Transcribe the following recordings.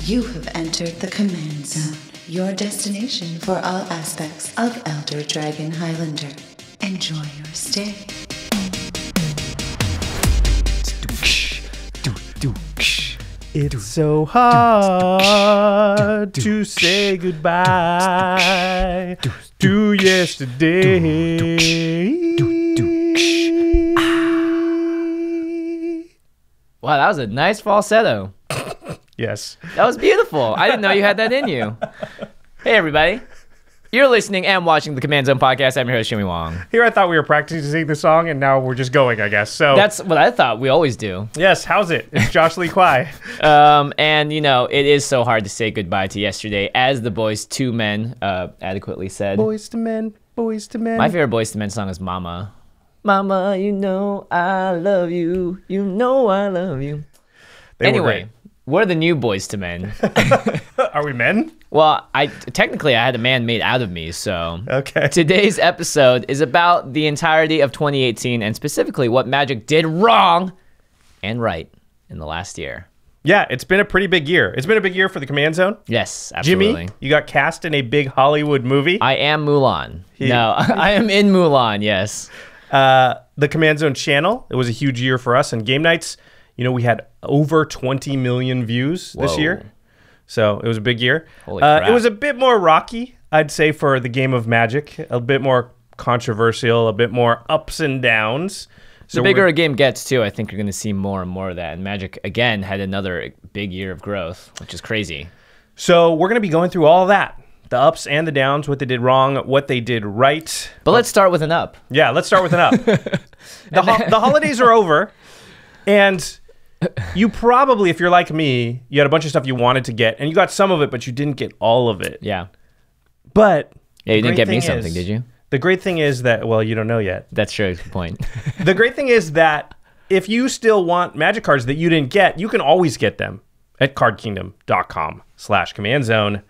You have entered the Command Zone, your destination for all aspects of Elder Dragon Highlander. Enjoy your stay. It's so hard to say goodbye to yesterday. Wow, that was a nice falsetto. Yes. That was beautiful. I didn't know you had that in you. Hey, everybody. You're listening and watching the Command Zone podcast. I'm your host, Jimmy Wong. Here I thought we were practicing the song, and now we're just going, I guess. So That's what I thought we always do. yes, how's it? It's Josh Lee Kwai. And, you know, it is so hard to say goodbye to yesterday, as the Boys to Men adequately said. Boys to men, boys to men. My favorite Boys to Men song is Mama. Mama, you know I love you. You know I love you. Anyway, we're the new Boys to Men. Are we men? Well, I had a man made out of me, so Okay. Today's episode is about the entirety of 2018 and specifically what Magic did wrong and right in the last year. Yeah, it's been a pretty big year. It's been a big year for the Command Zone. Yes, absolutely. Jimmy, you got cast in a big Hollywood movie. I am Mulan. No, I am in Mulan, yes. The Command Zone channel, it was a huge year for us. And game nights, you know, we had over 20 million views this year. So it was a big year. Holy crap. It was a bit more rocky, I'd say, for the game of Magic. A bit more controversial, a bit more ups and downs. So The bigger a game gets, too, I think you're going to see more and more of that. And Magic, again, had another big year of growth, which is crazy. So we're going to be going through all that. The ups and the downs, what they did wrong, what they did right. But let's start with an up. Yeah, let's start with an up. The holidays are over, and you probably, if you're like me, you had a bunch of stuff you wanted to get, and you got some of it, but you didn't get all of it. Yeah. But Yeah, you didn't get me something, did you? The great thing is that, well, you don't know yet. That's true. Good point. The great thing is that if you still want Magic cards that you didn't get, you can always get them at cardkingdom.com/commandzone.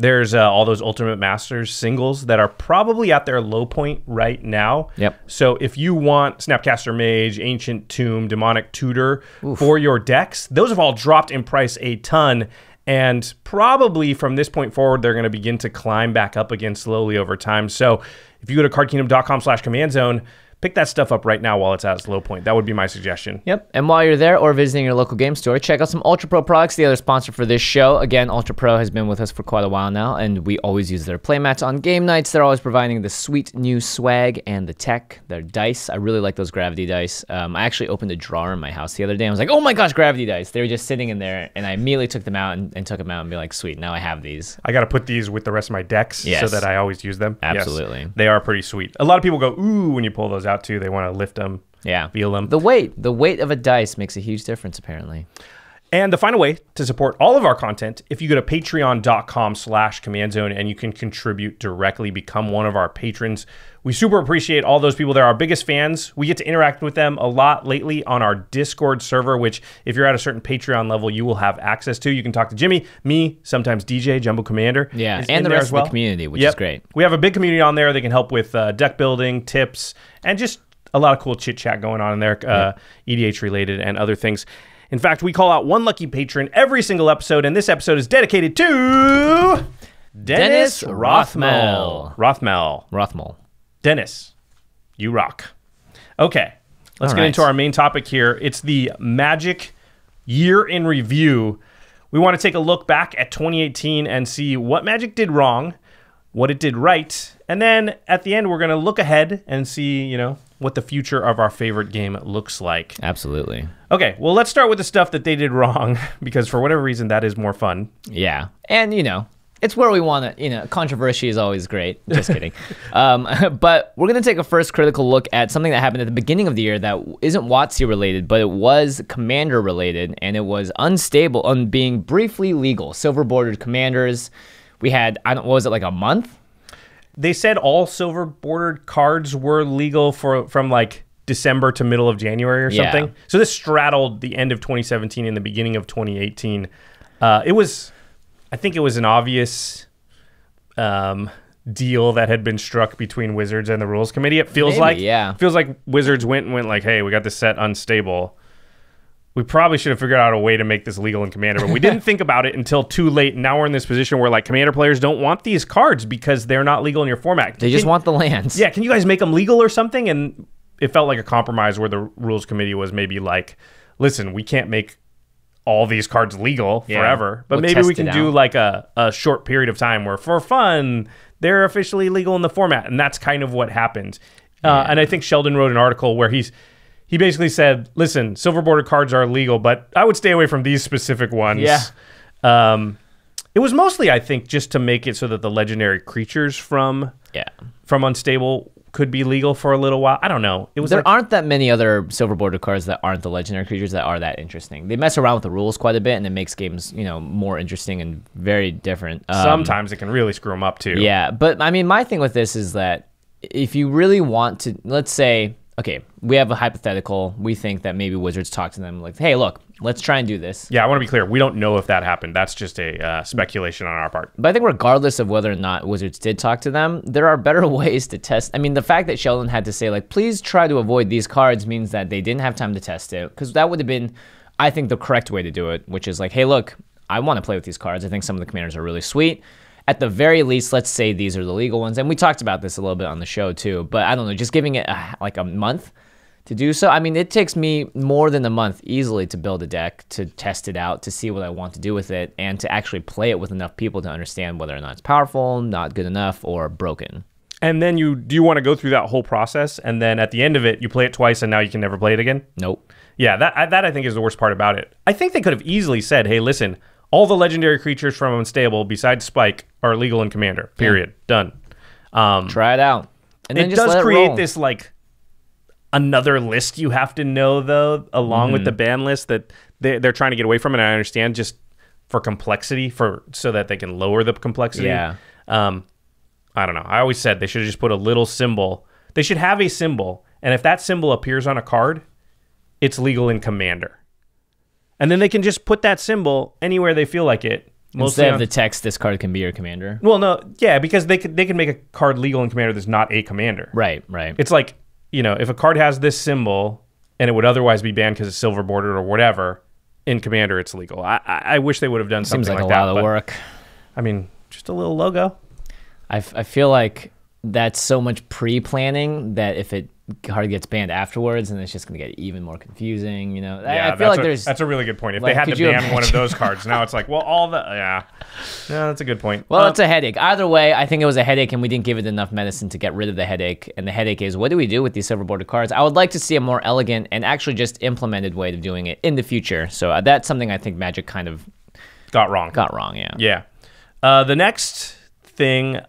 There's all those Ultimate Masters singles that are probably at their low point right now. Yep. So if you want Snapcaster Mage, Ancient Tomb, Demonic Tutor for your decks, those have all dropped in price a ton. And probably from this point forward, they're going to begin to climb back up again slowly over time. So if you go to cardkingdom.com/commandzone, pick that stuff up right now while it's at its low point. That would be my suggestion. Yep. And while you're there or visiting your local game store, check out some Ultra Pro products, the other sponsor for this show. Again, Ultra Pro has been with us for quite a while now, and we always use their playmats on game nights. They're always providing the sweet new swag and the tech, their dice. I really like those gravity dice. I actually opened a drawer in my house the other day. I was like, oh my gosh, gravity dice. They were just sitting in there, and I immediately took them out and took them out and be like, sweet, now I have these. I got to put these with the rest of my decks so that I always use them. Absolutely. Yes, they are pretty sweet. A lot of people go, ooh, when you pull those out too. They want to lift them, feel them. The weight of a dice makes a huge difference, apparently. And the final way to support all of our content, if you go to patreon.com/commandzone and you can contribute directly, become one of our patrons. We super appreciate all those people. They're our biggest fans. We get to interact with them a lot lately on our Discord server, which if you're at a certain Patreon level, you will have access to. You can talk to Jimmy, me, sometimes DJ, Jumbo Commander. Yeah, and the rest of the community, which is great. We have a big community on there. They can help with deck building, tips, and just a lot of cool chit chat going on in there, EDH related and other things. In fact, we call out one lucky patron every single episode, and this episode is dedicated to Dennis Rothmel. Rothmel. Dennis, you rock. Okay, let's get into our main topic here. It's the Magic Year in Review. We want to take a look back at 2018 and see what Magic did wrong, what it did right, and then at the end, we're going to look ahead and see, you know, what the future of our favorite game looks like. Absolutely. Okay, well, let's start with the stuff that they did wrong, because for whatever reason, that is more fun. Yeah, and, you know, it's where we want to, you know, controversy is always great. Just kidding. But we're going to take a first critical look at something that happened at the beginning of the year that isn't WotC related, but it was Commander related, and it was unstable on being briefly legal. Silver bordered Commanders. We had, what was it, like a month? They said all silver bordered cards were legal from like December to middle of January or something. Yeah. So this straddled the end of 2017 and the beginning of 2018. I think it was an obvious deal that had been struck between Wizards and the Rules Committee. It feels like Wizards went like, hey, we got this set unstable. we probably should have figured out a way to make this legal in Commander, but we didn't think about it until too late. And now we're in this position where like Commander players don't want these cards because they're not legal in your format. They just want the lands. Yeah, can you guys make them legal or something? And it felt like a compromise where the rules committee was maybe like, listen, we can't make all these cards legal forever, but maybe we can do like a short period of time where for fun, they're officially legal in the format. And that's kind of what happened. And I think Sheldon wrote an article where he basically said, listen, silver bordered cards are illegal, but I would stay away from these specific ones. Yeah. It was mostly, I think, just to make it so that the legendary creatures from Unstable could be legal for a little while. I don't know. It was there aren't that many other silver bordered cards that aren't the legendary creatures that are that interesting. They mess around with the rules quite a bit, and it makes games, more interesting and very different. Sometimes it can really screw them up too. Yeah, but I mean, my thing with this is that if you really want to, let's say, okay, we have a hypothetical. We think that maybe Wizards talk to them like, hey, look, let's try and do this. Yeah, I want to be clear. We don't know if that happened. That's just a speculation on our part. But I think regardless of whether or not Wizards did talk to them, there are better ways to test. I mean, the fact that Sheldon had to say, like, please try to avoid these cards means that they didn't have time to test it. Because that would have been, I think, the correct way to do it, which is like, hey, look, I want to play with these cards. I think some of the commanders are really sweet. At the very least, let's say these are the legal ones. And we talked about this a little bit on the show, too. But I don't know, just giving it like a month to do so. I mean, it takes me more than a month easily to build a deck, to test it out, to see what I want to do with it, and to actually play it with enough people to understand whether or not it's powerful, not good enough, or broken. And then do you want to go through that whole process, and then at the end of it, you play it twice, and now you can never play it again? Nope. Yeah, that I think is the worst part about it. I think they could have easily said, hey, listen, all the legendary creatures from Unstable besides Spike are legal in Commander. Period. Done. Try it out. And then it just does let create roll. this like another list you have to know though, along with the ban list that they're trying to get away from. And I understand just for complexity, so that they can lower the complexity. Yeah. I don't know. I always said they should have just put a little symbol. They should have a symbol, and if that symbol appears on a card, it's legal in Commander. And then they can just put that symbol anywhere they feel like it. Instead of the text, this card can be your commander. Well, no, yeah, because they can make a card legal in Commander that's not a commander. Right. It's like, if a card has this symbol and it would otherwise be banned because it's silver bordered or whatever, in Commander it's legal. I wish they would have done something like that. Seems like a lot of work. I mean, just a little logo. I feel like that's so much pre-planning that if it card gets banned afterwards, and it's just going to get even more confusing, Yeah, I feel like that's a really good point. If like, they had to ban imagine? one of those cards, now it's like, well, no, that's a good point. Well, it's a headache. Either way, I think it was a headache, and we didn't give it enough medicine to get rid of the headache. And the headache is, what do we do with these silver bordered cards? I would like to see a more elegant and actually just implemented way of doing it in the future. So that's something I think Magic kind of got wrong. Yeah. Yeah. The next thing,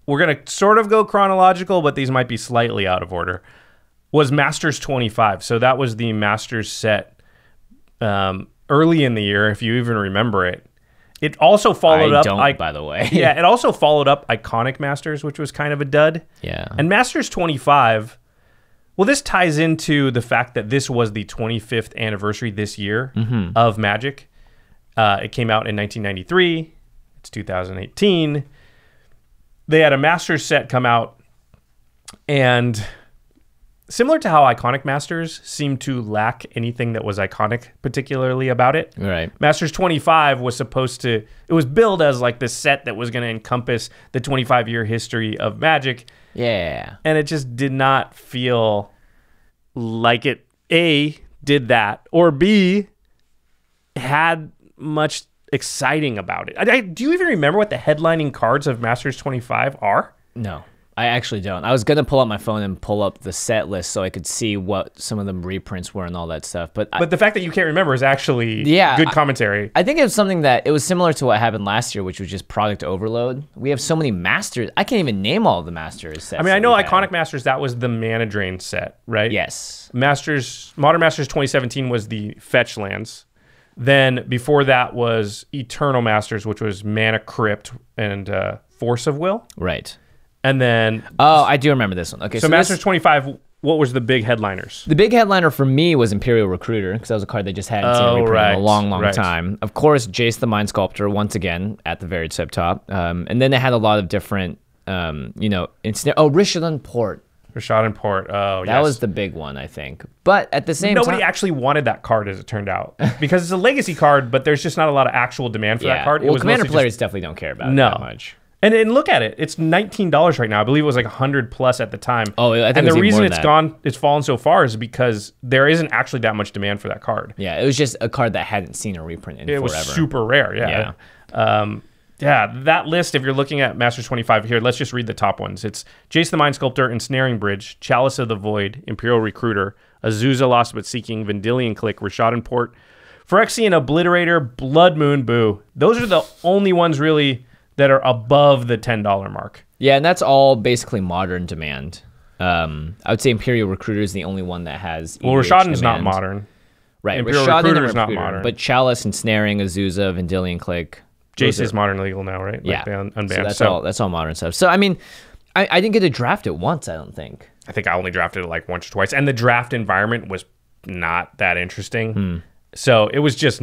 we're going to sort of go chronological, but these might be slightly out of order, was Masters 25. So that was the Masters set early in the year, if you even remember it. It also followed up... by the way. Yeah, it also followed up Iconic Masters, which was kind of a dud. Yeah. And Masters 25, well, this ties into the fact that this was the 25th anniversary this year of Magic. It came out in 1993. It's 2018. They had a Masters set come out, and similar to how Iconic Masters seemed to lack anything that was iconic particularly about it. Right. Masters 25 was it was billed as like this set that was going to encompass the 25-year history of Magic. Yeah. And it just did not feel like it, A, did that, or B, had much exciting about it. Do you even remember what the headlining cards of Masters 25 are? No. I actually don't. I was going to pull up my phone and pull up the set list so I could see what some of the reprints were and all that stuff. But the fact that you can't remember is actually good commentary. I think it was something that, it was similar to what happened last year, which was just product overload. We have so many Masters. I can't even name all of the Masters sets. I mean, I know Iconic Masters, that was the Mana Drain set, right? Yes. Modern Masters 2017 was the Fetch lands. Then before that was Eternal Masters, which was Mana Crypt and Force of Will. Right. And then... Oh, I do remember this one. Okay, so Masters 25, what was the big headliners? The big headliner for me was Imperial Recruiter, because that was a card they just hadn't seen reprint in a long, long time. Of course, Jace the Mind Sculptor, once again, at the very tip top. And then they had a lot of different, Richelin Port. Rashad and Port. Oh, That was the big one, I think. But at the same time, nobody actually wanted that card, as it turned out, because it's a legacy card, but there's just not a lot of actual demand for that card. Well, Commander players definitely don't care about it that much. And look at it. It's $19 right now. I believe it was like 100 plus at the time. Oh, I think and it was the even reason more than it's fallen so far is because there isn't actually that much demand for that card. Yeah, it was just a card that hadn't seen a reprint in forever. It was super rare. Yeah. That list, if you're looking at Masters 25 here, let's just read the top ones. It's Jace the Mind Sculptor, Ensnaring Bridge, Chalice of the Void, Imperial Recruiter, Azusa Lost But Seeking, Vendilion Click, Rashad and Port, Phyrexian Obliterator, Blood Moon, Boo. Those are the only ones really that are above the $10 mark. Yeah, and that's all basically modern demand. I would say Imperial Recruiter is the only one that has EDH Rashadan's demand. not modern. Right, Imperial Recruiter is not modern. But Chalice, Ensnaring, Azusa, Vendilion Click. Jace is modern legal now, right? Yeah. Like unbanned. So that's all modern stuff. So, I mean, I didn't get to draft it once, I don't think. I think I only drafted it like once or twice. And the draft environment was not that interesting. So it was just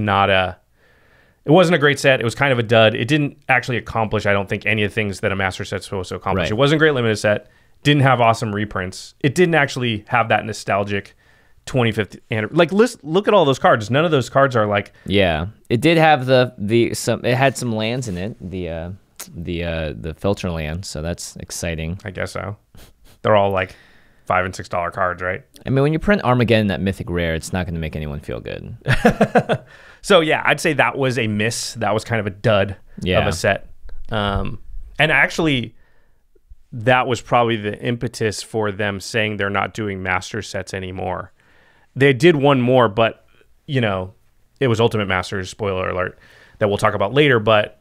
it wasn't a great set. It was kind of a dud. It didn't actually accomplish, I don't think, any of the things that a Master set's supposed to accomplish. Right. It wasn't a great limited set. Didn't have awesome reprints. It didn't actually have that nostalgic 25th anniversary. Like, look at all those cards. None of those cards are like... Yeah. It did have it had some lands in it, the filter land, so that's exciting. I guess so. They're all like $5 and $6 cards, right? I mean, when you print Armageddon at Mythic Rare, it's not going to make anyone feel good. So yeah, I'd say that was a miss. That was kind of a dud of a set. And actually, that was probably the impetus for them saying they're not doing Master sets anymore. They did one more, but it was Ultimate Masters, spoiler alert, that we'll talk about later. But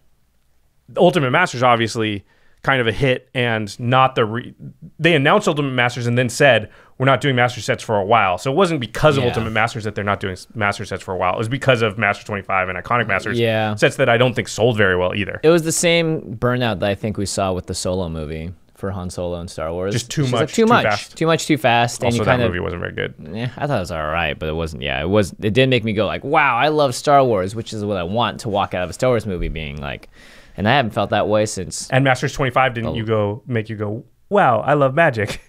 Ultimate Masters obviously kind of a hit, and not they announced Ultimate Masters and then said we're not doing Master sets for a while. So it wasn't because of Ultimate Masters that they're not doing Master sets for a while. It was because of Master 25 and Iconic Masters sets that I don't think sold very well either. It was the same burnout that I think we saw with the Solo movie for Han Solo and Star Wars. Just too much, like, too much, too fast. Also, and that movie wasn't very good. Yeah, I thought it was all right, but it wasn't. Yeah, it did make me go like, wow, I love Star Wars, which is what I want to walk out of a Star Wars movie being like. And I haven't felt that way since. And Masters 25 didn't make you go, wow, I love Magic.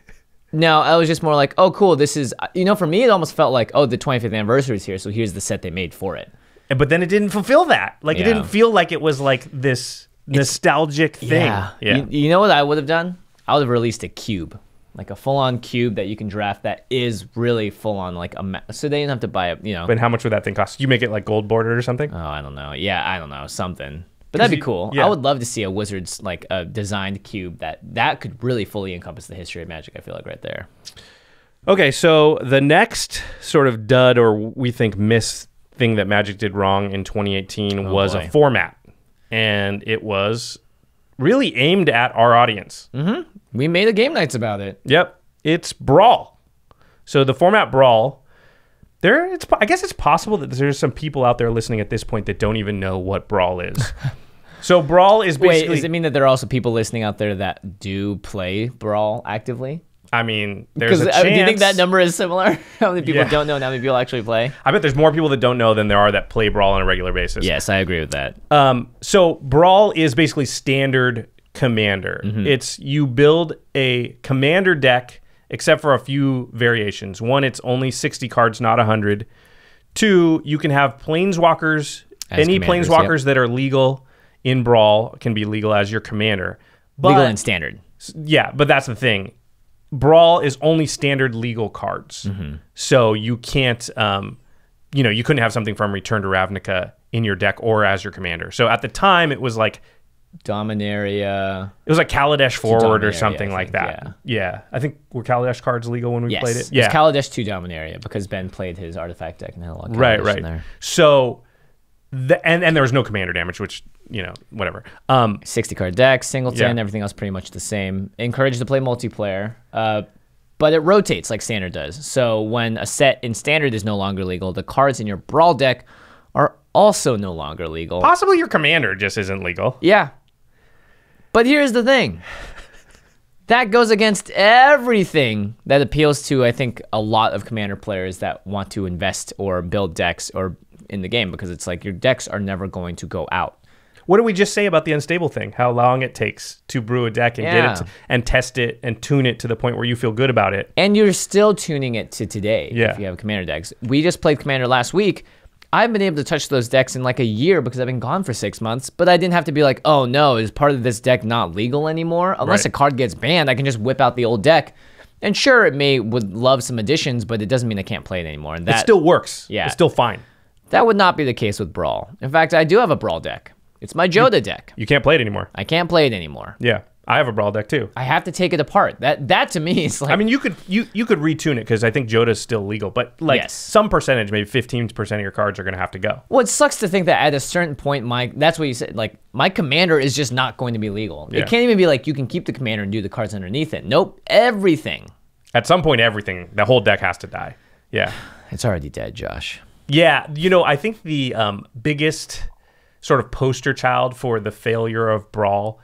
No, I was just more like, oh, cool. This is, for me, it almost felt like, oh, the 25th anniversary is here, so here's the set they made for it. But then it didn't fulfill that. Like, it didn't feel like it was like this nostalgic thing. Yeah. You know what I would have done? I would have released a cube, like a full-on cube that you can draft that is really full-on, like so they didn't have to buy it, But how much would that thing cost? You make it like gold bordered or something? Oh, I don't know. Yeah, I don't know, something. But that'd be cool. I would love to see a Wizards, like a designed cube that could really fully encompass the history of Magic, I feel like, right there. Okay, so the next sort of dud or we think miss thing that Magic did wrong in 2018 was a format. And it was really aimed at our audience. Mm-hmm. We made a Game Nights about it. Yep. It's Brawl. So the format Brawl, I guess it's possible that there's some people out there listening at this point that don't even know what Brawl is. So Brawl is basically... Wait, does it mean that there are also people listening out there that do play Brawl actively? I mean, there's a chance. Do you think that number is similar? How many people don't know and how many people actually play? I bet there's more people that don't know than there are that play Brawl on a regular basis. Yes, I agree with that. So Brawl is basically standard Commander. It's you build a Commander deck, except for a few variations. One, it's only 60 cards, not 100. Two, you can have Planeswalkers. Any Planeswalkers that are legal in Brawl can be legal as your Commander. Legal and standard. Yeah, but that's the thing. Brawl is only standard legal cards. So you can't, you couldn't have something from Return to Ravnica in your deck or as your Commander. So at the time, it was like Dominaria. It was like Kaladesh Forward or something like that. Yeah. I think were Kaladesh cards legal when we played it? Yeah. It's Kaladesh 2 Dominaria because Ben played his artifact deck and had a lot of Kaladesh in there. So, and there was no commander damage, which, whatever. 60 card deck, singleton, everything else pretty much the same. Encouraged to play multiplayer, but it rotates like standard does. So when a set in standard is no longer legal, the cards in your Brawl deck are also no longer legal. Possibly your commander just isn't legal. Yeah. But here's the thing. That goes against everything that appeals to, I think, a lot of Commander players that want to invest or build decks or in the game, because it's like your decks are never going to go out. What did we just say about the unstable thing? How long it takes to brew a deck and get it and test it and tune it to the point where you feel good about it. And you're still tuning it to today if you have Commander decks. We just played Commander last week. I've been able to touch those decks in like a year because I've been gone for 6 months, but I didn't have to be like, oh no, is part of this deck not legal anymore? Unless a card gets banned, I can just whip out the old deck. And sure, would love some additions, but it doesn't mean I can't play it anymore. And that it still works. Yeah. It's still fine. That would not be the case with Brawl. In fact, I do have a Brawl deck. It's my Joda deck. You can't play it anymore. I can't play it anymore. Yeah. I have a Brawl deck too. I have to take it apart. That to me is like... I mean, you could retune it because I think Joda's still legal, but like some percentage, maybe 15% of your cards are going to have to go. Well, it sucks to think that at a certain point, that's what you said, like, my commander is just not going to be legal. It can't even be like, you can keep the commander and do the cards underneath it. Nope, everything. At some point, everything, the whole deck has to die. Yeah. It's already dead, Josh. Yeah, you know, I think the biggest sort of poster child for the failure of Brawl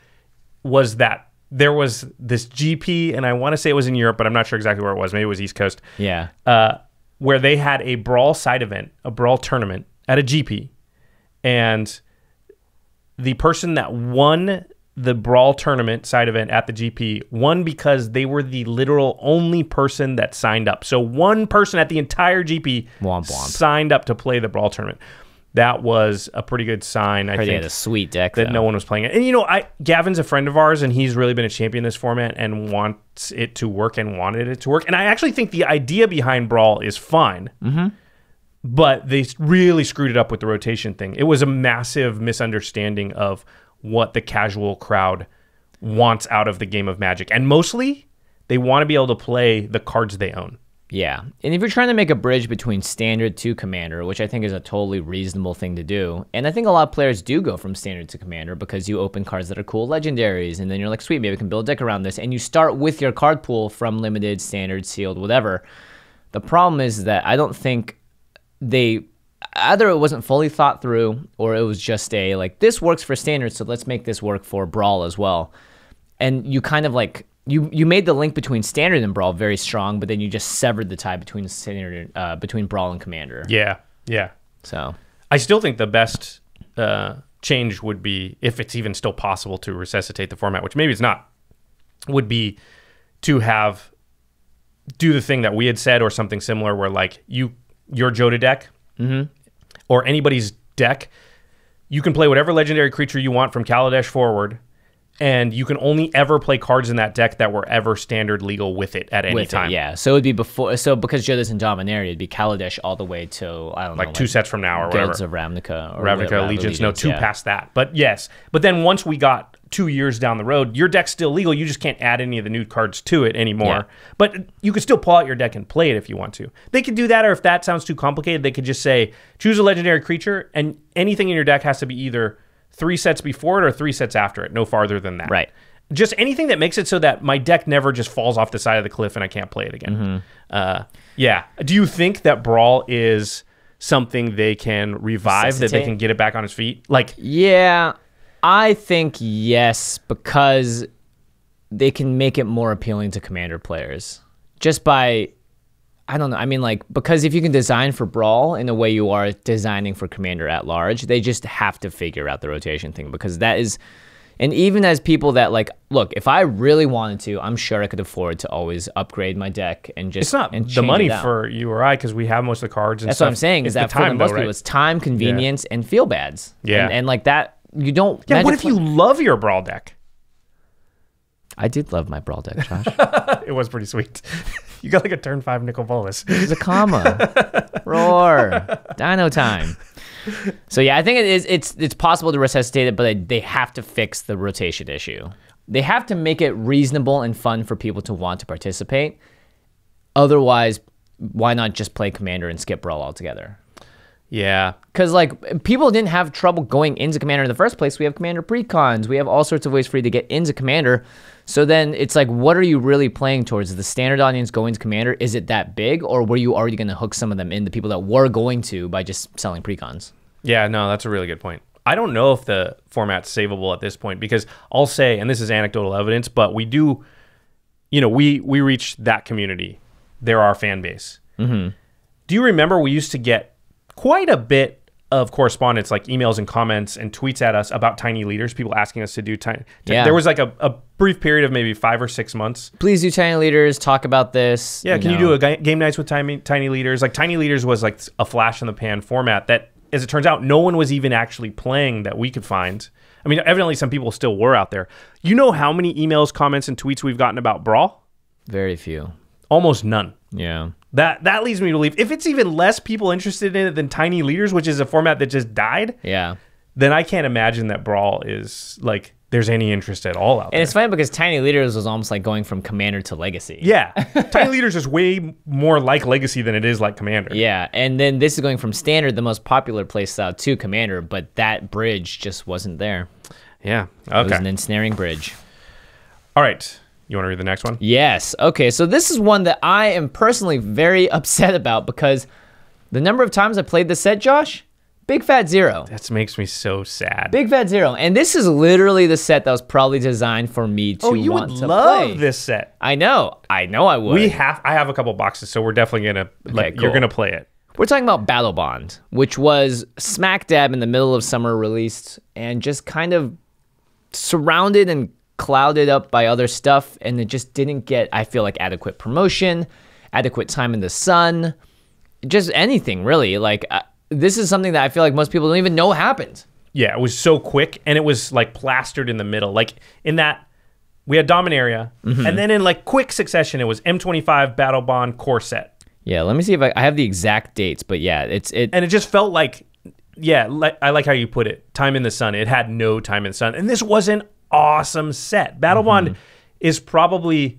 was that there was this GP, and I want to say it was in Europe, but I'm not sure exactly where it was. Maybe it was East Coast. Yeah. Where they had a Brawl side event, a Brawl tournament at a GP, and the person that won the Brawl tournament side event at the GP won because they were the literal only person that signed up. So one person at the entire GP signed up to play the Brawl tournament. That was a pretty good sign, I think. Had a sweet deck, that no one was playing it. And, you know, Gavin's a friend of ours, and he's really been a champion in this format and wants it to work and wanted it to work. And I actually think the idea behind Brawl is fine. Mm-hmm. But they really screwed it up with the rotation thing. It was a massive misunderstanding of what the casual crowd wants out of the game of Magic. And mostly, they want to be able to play the cards they own. Yeah. And if you're trying to make a bridge between Standard to Commander, which I think is a totally reasonable thing to do, and I think a lot of players do go from Standard to Commander because you open cards that are cool legendaries, and then you're like, sweet, maybe I can build a deck around this. And you start with your card pool from Limited, Standard, Sealed, whatever. The problem is that I don't think either it wasn't fully thought through, or it was just like, this works for Standard, so let's make this work for Brawl as well. And you kind of like, you made the link between Standard and Brawl very strong, but then you just severed the tie between Standard, between Brawl and Commander. Yeah, yeah. So I still think the best change would be, if it's even still possible to resuscitate the format, which maybe it's not, would be to do the thing that we had said or something similar, where like your Joda deck, or anybody's deck, you can play whatever legendary creature you want from Kaladesh forward, and you can only ever play cards in that deck that were ever Standard legal with it at any time. Yeah, so it would be before. So because Joda's in Dominaria, it'd be Kaladesh all the way to, I don't know, like 2 sets from now or whatever. Guilds of Ravnica. Or Ravnica Allegiance, no, 2 past that. But yes, but then once we got 2 years down the road, your deck's still legal. You just can't add any of the new cards to it anymore. Yeah. But you could still pull out your deck and play it if you want to. They could do that, or if that sounds too complicated, they could just say, choose a legendary creature, and anything in your deck has to be either 3 sets before it or 3 sets after it, no farther than that. Right. Just anything that makes it so that my deck never just falls off the side of the cliff and I can't play it again. Yeah. Do you think that Brawl is something they can revive, that they can get it back on its feet? Like, yeah, I think yes, because they can make it more appealing to Commander players. Just by, I don't know, I mean, like, because if you can design for Brawl in the way you are designing for Commander at large, they just have to figure out the rotation thing, because that is... And even as people that, like, look, if I really wanted to, I'm sure I could afford to always upgrade my deck and just... It's not the money for you or I, because we have most of the cards and That's stuff. what I'm saying, is that for most people, it's time, convenience, and feel bads. Yeah. And like that, you don't... Yeah, what if you love your Brawl deck? I did love my Brawl deck, Josh. It was pretty sweet. You got like a turn 5 Nicol Bolas. It's a comma. Roar. Dino time. So yeah, I think it's possible to resuscitate it, but they have to fix the rotation issue. They have to make it reasonable and fun for people to want to participate. Otherwise, why not just play Commander and skip Brawl altogether? Yeah. Because, like, people didn't have trouble going into Commander in the first place. We have Commander precons. We have all sorts of ways for you to get into Commander. So then it's like, what are you really playing towards? Is the Standard audience going to Commander? Is it that big? Or were you already going to hook some of them in, the people that were going to, by just selling precons? Yeah, no, that's a really good point. I don't know if the format's savable at this point, because I'll say, and this is anecdotal evidence, but we do, you know, we reach that community. They're our fan base. Mm-hmm. Do you remember we used to get quite a bit of correspondence, like emails and comments and tweets at us about tiny leaders, people asking us to do tiny. Yeah. There was like a brief period of maybe 5 or 6 months. Please do tiny leaders. Talk about this. Yeah, can you do a game nights with tiny leaders? Like tiny leaders was like a flash in the pan format that, as it turns out, no one was even actually playing that we could find. I mean, evidently some people still were out there. You know how many emails, comments, and tweets we've gotten about Brawl? Very few. Almost none. Yeah. That leads me to believe if it's even less people interested in it than Tiny Leaders, which is a format that just died, then I can't imagine that Brawl is like there's any interest at all out there. And it's funny because Tiny Leaders was almost like going from Commander to Legacy. Yeah. Tiny Leaders is way more like Legacy than it is like Commander. Yeah, and then this is going from Standard, the most popular playstyle, to Commander, but that bridge just wasn't there. Yeah. Okay. It was an ensnaring bridge. All right. You want to read the next one? Yes. Okay, so this is one that I am personally very upset about because the number of times I played this set, Josh, big fat 0. That makes me so sad. Big fat 0. And this is literally the set that was probably designed for me to want to play. Oh, you would love this set. I know I would. I have a couple boxes, so we're definitely going to, you're going to play it. We're talking about Battle Bond, which was smack dab in the middle of summer released and just kind of surrounded and clouded up by other stuff, and it just didn't get, I feel like, adequate promotion, adequate time in the sun, just anything really. Like this is something that I feel like most people don't even know happened. Yeah, it was so quick, and it was like plastered in the middle. Like in that, we had Dominaria, and then in like quick succession, it was M25 Battle Bond core set. Yeah, let me see if I have the exact dates, but yeah, and it just felt like, I like how you put it, time in the sun. It had no time in the sun, and this wasn't awesome set. Battle Bond is probably,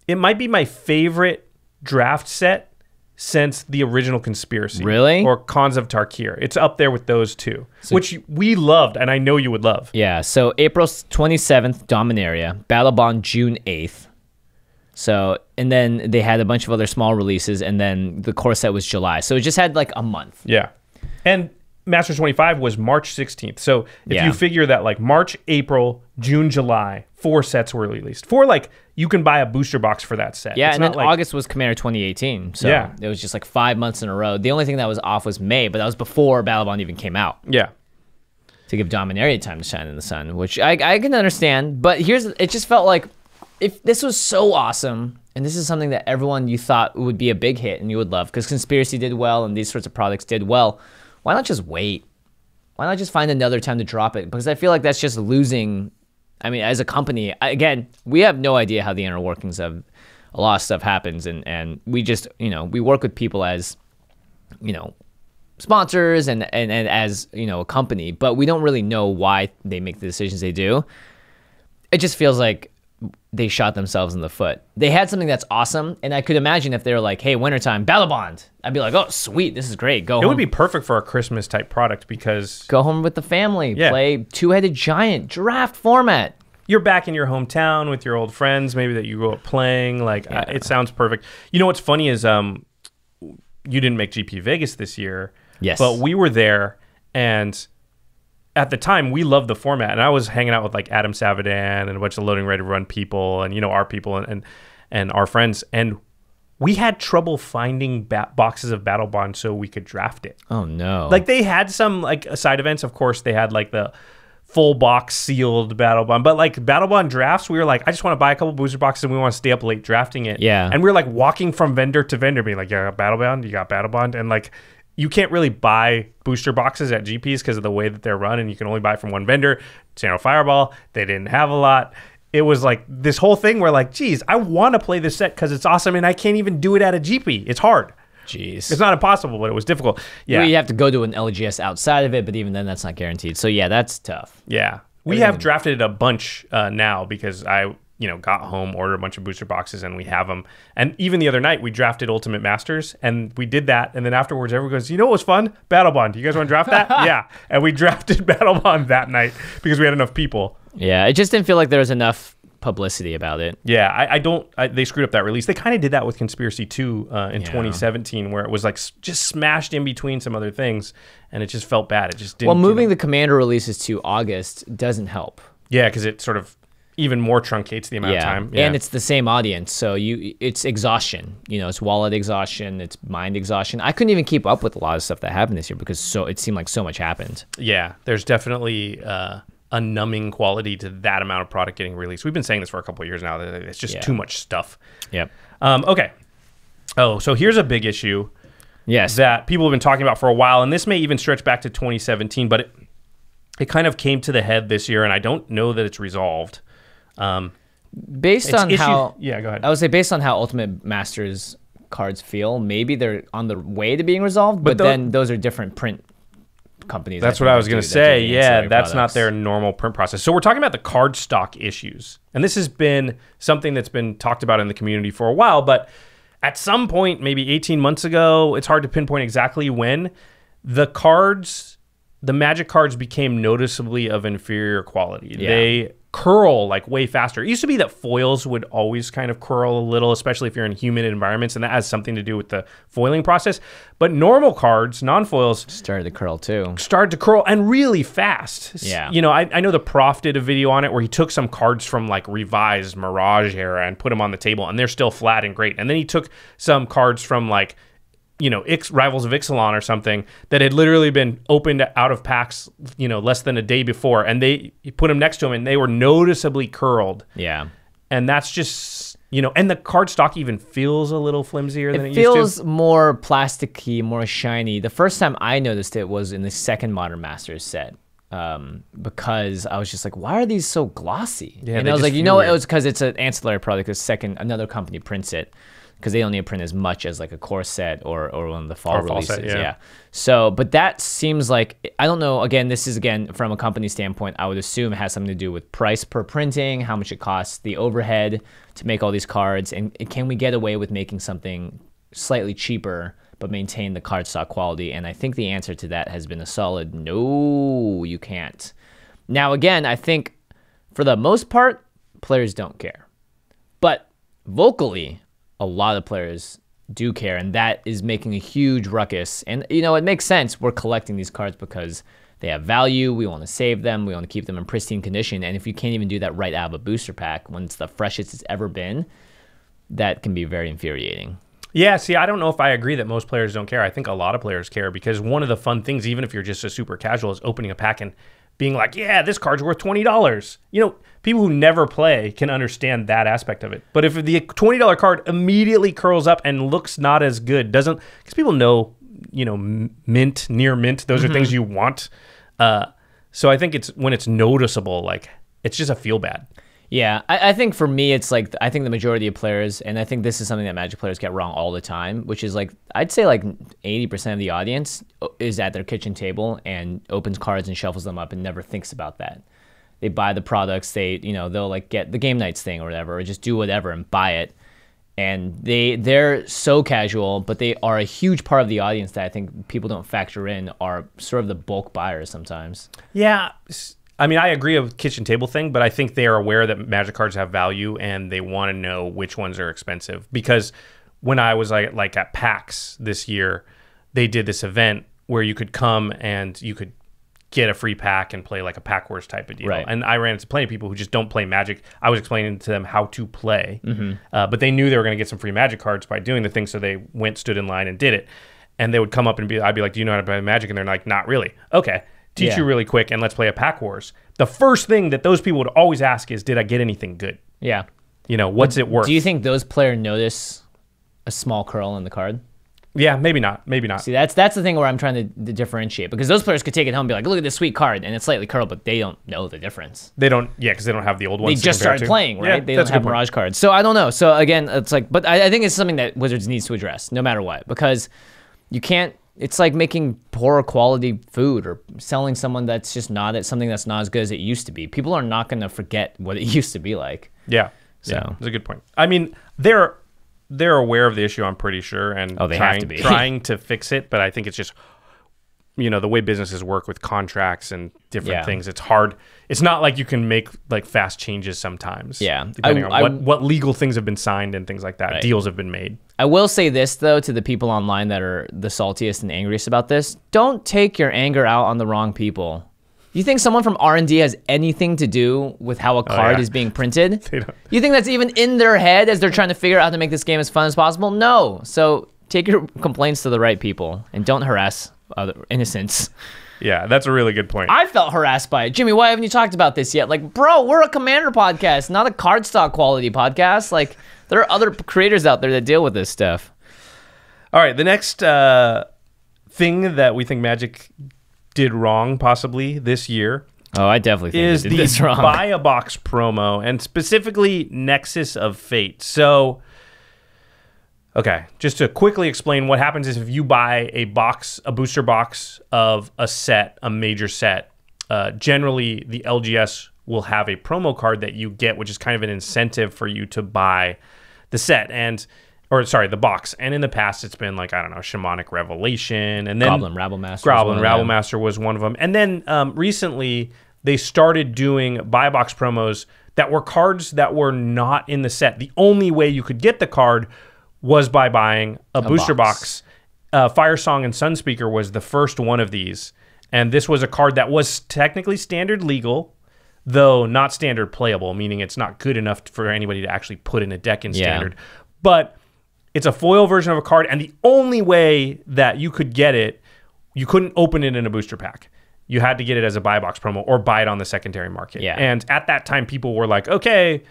it might be my favorite draft set since the original Conspiracy. Really? Or Khans of Tarkir. It's up there with those two, which we loved, and I know you would love. Yeah, so April 27th, Dominaria. Battle Bond, June 8th. So, and then they had a bunch of other small releases, and then the core set was July. So it just had like a month. Yeah. And Masters 25 was March 16th. So if you figure that like March, April, June, July, 4 sets were released. 4, like you can buy a booster box for that set. Yeah, it's and then like, August was Commander 2018. So it was just like 5 months in a row. The only thing that was off was May, but that was before Battle Bond even came out. Yeah. To give Dominaria time to shine in the sun, which I can understand. But it just felt like if this was so awesome, and this is something that everyone you thought would be a big hit and you would love, because Conspiracy did well and these sorts of products did well, why not just wait? Why not just find another time to drop it? Because I feel like that's just losing. I mean, as a company, again, we have no idea how the inner workings of a lot of stuff happens. And we just, we work with people as, sponsors and as, a company, but we don't really know why they make the decisions they do. It just feels like they shot themselves in the foot. They had something that's awesome, and I could imagine if they were like, hey, wintertime, Battle Bond, I'd be like, oh, sweet, this is great. Go home. It would be perfect for a Christmas type product because... Go home with the family, play Two-Headed Giant, draft format. You're back in your hometown with your old friends, maybe that you grew up playing. It sounds perfect. You know what's funny is you didn't make GP Vegas this year. Yes. But we were there, and... At the time, we loved the format, and I was hanging out with like Adam Savadan and a bunch of Loading Ready to Run people, and our people and our friends, and we had trouble finding boxes of Battle Bond so we could draft it. Oh no! Like they had some like side events, of course. They had like the full box sealed Battle Bond, but like Battle Bond drafts, we were like, I just want to buy a couple booster boxes and we want to stay up late drafting it. Yeah, and we were like walking from vendor to vendor, being like, "Yeah, Battle Bond, you got Battle Bond," and like. You can't really buy booster boxes at GPs because of the way that they're run, and you can only buy from one vendor. Channel Fireball, they didn't have a lot. It was like this whole thing where like, geez, I want to play this set because it's awesome, and I can't even do it at a GP. It's hard. Jeez. It's not impossible, but it was difficult. Yeah. You have to go to an LGS outside of it, but even then, that's not guaranteed. So yeah, that's tough. Yeah. We have drafted a bunch now because I... got home, ordered a bunch of booster boxes, and we have them. And even the other night, we drafted Ultimate Masters, and we did that. And then afterwards, everyone goes, what was fun? Battle Bond. You guys want to draft that? Yeah. And we drafted Battle Bond that night because we had enough people. Yeah, it just didn't feel like there was enough publicity about it. Yeah, they screwed up that release. They kind of did that with Conspiracy 2 in 2017, where it was like just smashed in between some other things, and it just felt bad. It just didn't. Well, moving the Commander releases to August doesn't help. Yeah, because it sort of even more truncates the amount of time. And it's the same audience, so it's exhaustion. It's wallet exhaustion, it's mind exhaustion. I couldn't even keep up with a lot of stuff that happened this year because it seemed like so much happened. Yeah, there's definitely a numbing quality to that amount of product getting released. We've been saying this for a couple of years now, that it's just too much stuff. Yep. Okay. Oh, so here's a big issue. Yes. That people have been talking about for a while, and this may even stretch back to 2017, but it kind of came to the head this year, and I don't know that it's resolved. Based on how... Yeah, go ahead. I would say based on how Ultimate Masters cards feel, maybe they're on the way to being resolved, but then those are different print companies. That's what I was going to say. Yeah, that's not their normal print process. So we're talking about the cardstock issues, and this has been something that's been talked about in the community for a while, but at some point, maybe 18 months ago, it's hard to pinpoint exactly when, the Magic cards became noticeably of inferior quality. Yeah. They curl like way faster. It used to be that foils would always kind of curl a little, especially if you're in humid environments, and that has something to do with the foiling process. But normal cards, non-foils, started to curl too. Started to curl, and really fast. Yeah. I know the Prof did a video on it where he took some cards from like revised Mirage era and put them on the table, and they're still flat and great. And then he took some cards from like, Rivals of Ixalan or something that had literally been opened out of packs, less than a day before, and he put them next to him, and they were noticeably curled. Yeah. And that's just, and the cardstock even feels a little flimsier than it used to. It feels more plasticky, more shiny. The first time I noticed it was in the second Modern Masters set. Because I was just like, why are these so glossy? Yeah, and I was like, it was because it's an ancillary product. Because another company prints it. Because they don't need to print as much as like a core set or one of the fall releases. Set, yeah. So, but that seems like, I don't know, again, this is from a company standpoint, I would assume it has something to do with price per printing, how much it costs, the overhead to make all these cards, and can we get away with making something slightly cheaper but maintain the cardstock quality? And I think the answer to that has been a solid no, you can't. Now, again, I think for the most part, players don't care. But vocally, a lot of players do care, and that is making a huge ruckus. And, it makes sense. We're collecting these cards because they have value. We want to save them. We want to keep them in pristine condition. And if you can't even do that right out of a booster pack when it's the freshest it's ever been, that can be very infuriating. Yeah, see, I don't know if I agree that most players don't care. I think a lot of players care, because one of the fun things, even if you're just a super casual, is opening a pack and being like, yeah, this card's worth $20. People who never play can understand that aspect of it. But if the $20 card immediately curls up and looks not as good, because people know, mint, near mint, those are things you want. So I think it's when it's noticeable, like it's just a feel bad. Yeah, I think for me, it's like, I think the majority of players, and I think this is something that Magic players get wrong all the time, which is like, I'd say like 80% of the audience is at their kitchen table and opens cards and shuffles them up and never thinks about that. They buy the products, they'll like get the game nights thing or whatever, or just do whatever and buy it. And they're so casual, but they are a huge part of the audience that I think people don't factor in, are sort of the bulk buyers sometimes. Yeah, I mean, I agree with kitchen table thing, but I think they are aware that Magic cards have value and they want to know which ones are expensive. Because when I was like at PAX this year, they did this event where you could come and you could get a free pack and play like a pack wars type of deal. Right. And I ran into plenty of people who just don't play Magic. I was explaining to them how to play, but they knew they were going to get some free Magic cards by doing the thing, so they stood in line and did it. And they would come up and I'd be like, do you know how to play Magic? And they're like, not really. Okay. Teach you really quick, and let's play a pack wars. The first thing that those people would always ask is, did I get anything good? Yeah. What's it worth? Do you think those players notice a small curl in the card? Yeah, maybe not. Maybe not. See, that's the thing where I'm trying to differentiate, because those players could take it home and be like, look at this sweet card, and it's slightly curled, but they don't know the difference. They don't, because they don't have the old ones. They just started playing, right? Yeah, they don't have Mirage cards. So I don't know. So again, it's like, but I think it's something that Wizards needs to address, no matter what, because you can't. It's like making poor quality food or selling someone that's just something that's not as good as it used to be. People are not going to forget what it used to be like. Yeah. So that's a good point. I mean, they're aware of the issue, I'm pretty sure, and they have to be trying to fix it. But I think it's just, the way businesses work with contracts and different things. It's hard. It's not like you can make like fast changes sometimes. Yeah. Depending on what legal things have been signed and things like that. Right. Deals have been made. I will say this, though, to the people online that are the saltiest and angriest about this. Don't take your anger out on the wrong people. You think someone from R&D has anything to do with how a card is being printed? You think that's even in their head as they're trying to figure out how to make this game as fun as possible? No. So take your complaints to the right people and don't harass other innocents. Yeah, that's a really good point. I felt harassed by it. Jimmy, why haven't you talked about this yet? Like, bro, we're a Commander podcast, not a Cardstock quality podcast. Like, there are other creators out there that deal with this stuff. All right, the next thing that we think Magic did wrong possibly this year I definitely think is they did this wrong. Buy a Box promo, and specifically Nexus of Fate. So, okay, just to quickly explain what happens is if you buy a booster box of a set, a major set, generally the LGS will have a promo card that you get, which is kind of an incentive for you to buy the set the box. And in the past, it's been like, I don't know, Shamanic Revelation, and then Goblin Rabblemaster. Rabblemaster was one of them. And then recently, they started doing buy box promos that were cards that were not in the set. The only way you could get the card was by buying a booster box. Fire Song and Sunspeaker was the first one of these. And this was a card that was technically standard legal, though not standard playable, meaning it's not good enough for anybody to actually put in a deck in standard. But it's a foil version of a card, and the only way that you could get it, you couldn't open it in a booster pack. You had to get it as a buy box promo or buy it on the secondary market. Yeah. And at that time, people were like, okay,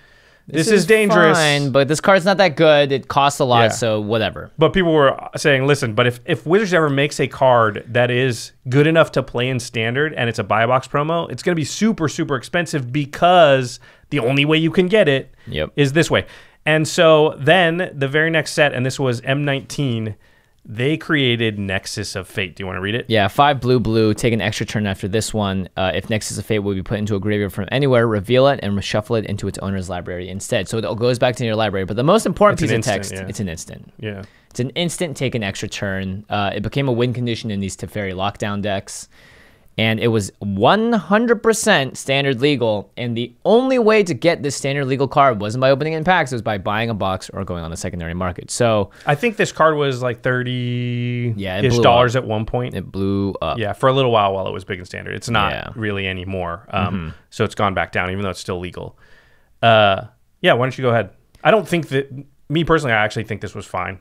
this is dangerous. Fine, but this card's not that good. It costs a lot, so whatever. But people were saying, listen, but if Wizards ever makes a card that is good enough to play in standard and it's a buy box promo, it's going to be super, super expensive because the only way you can get it is this way. And so then the very next set, and this was M19, they created Nexus of Fate. Do you want to read it? Yeah, 5 blue, take an extra turn after this one. If Nexus of Fate will be put into a graveyard from anywhere, reveal it and reshuffle it into its owner's library instead. So it goes back to your library. But the most important piece of text, it's an instant. Yeah. It's an instant, take an extra turn. It became a win condition in these Teferi lockdown decks. And it was 100% standard legal. And the only way to get this standard legal card wasn't by opening it in packs. It was by buying a box or going on the secondary market. So I think this card was like $30-ish at one point. It blew up. Yeah, for a little while it was big and standard. It's not really anymore. So it's gone back down, even though it's still legal. Why don't you go ahead? I don't think that, me personally, I actually think this was fine.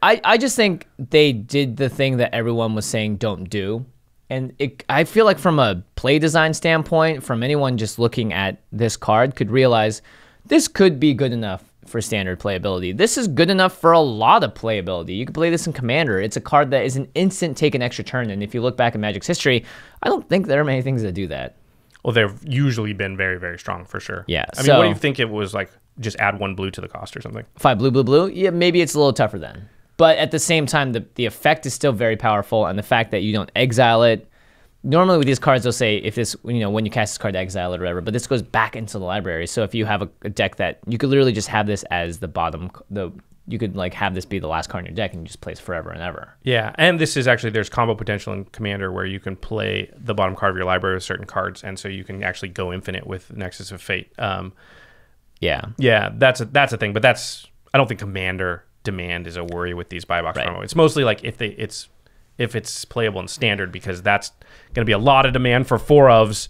I just think they did the thing that everyone was saying don't do. And I feel like from a play design standpoint, from anyone just looking at this card could realize this could be good enough for standard playability. This is good enough for a lot of playability. You can play this in Commander. It's a card that is an instant take an extra turn. And if you look back at Magic's history, I don't think there are many things that do that. Well, they've usually been very, very strong for sure. Yeah. I mean, what do you think it was like? Just add 1 blue to the cost or something? 5 blue. Yeah, maybe it's a little tougher then. But at the same time, the effect is still very powerful, and the fact that you don't exile it. Normally with these cards, they'll say if this, when you cast this card, exile it or whatever. But this goes back into the library. So if you have a deck that you could literally just have this as the bottom, you could like have this be the last card in your deck, and you just play it forever and ever. Yeah, and this is actually there's combo potential in Commander where you can play the bottom card of your library with certain cards, and so you can actually go infinite with Nexus of Fate. That's a thing, but I don't think Commander demand is a worry with these buy box promo. It's mostly like if it's playable in standard, because that's going to be a lot of demand for 4-ofs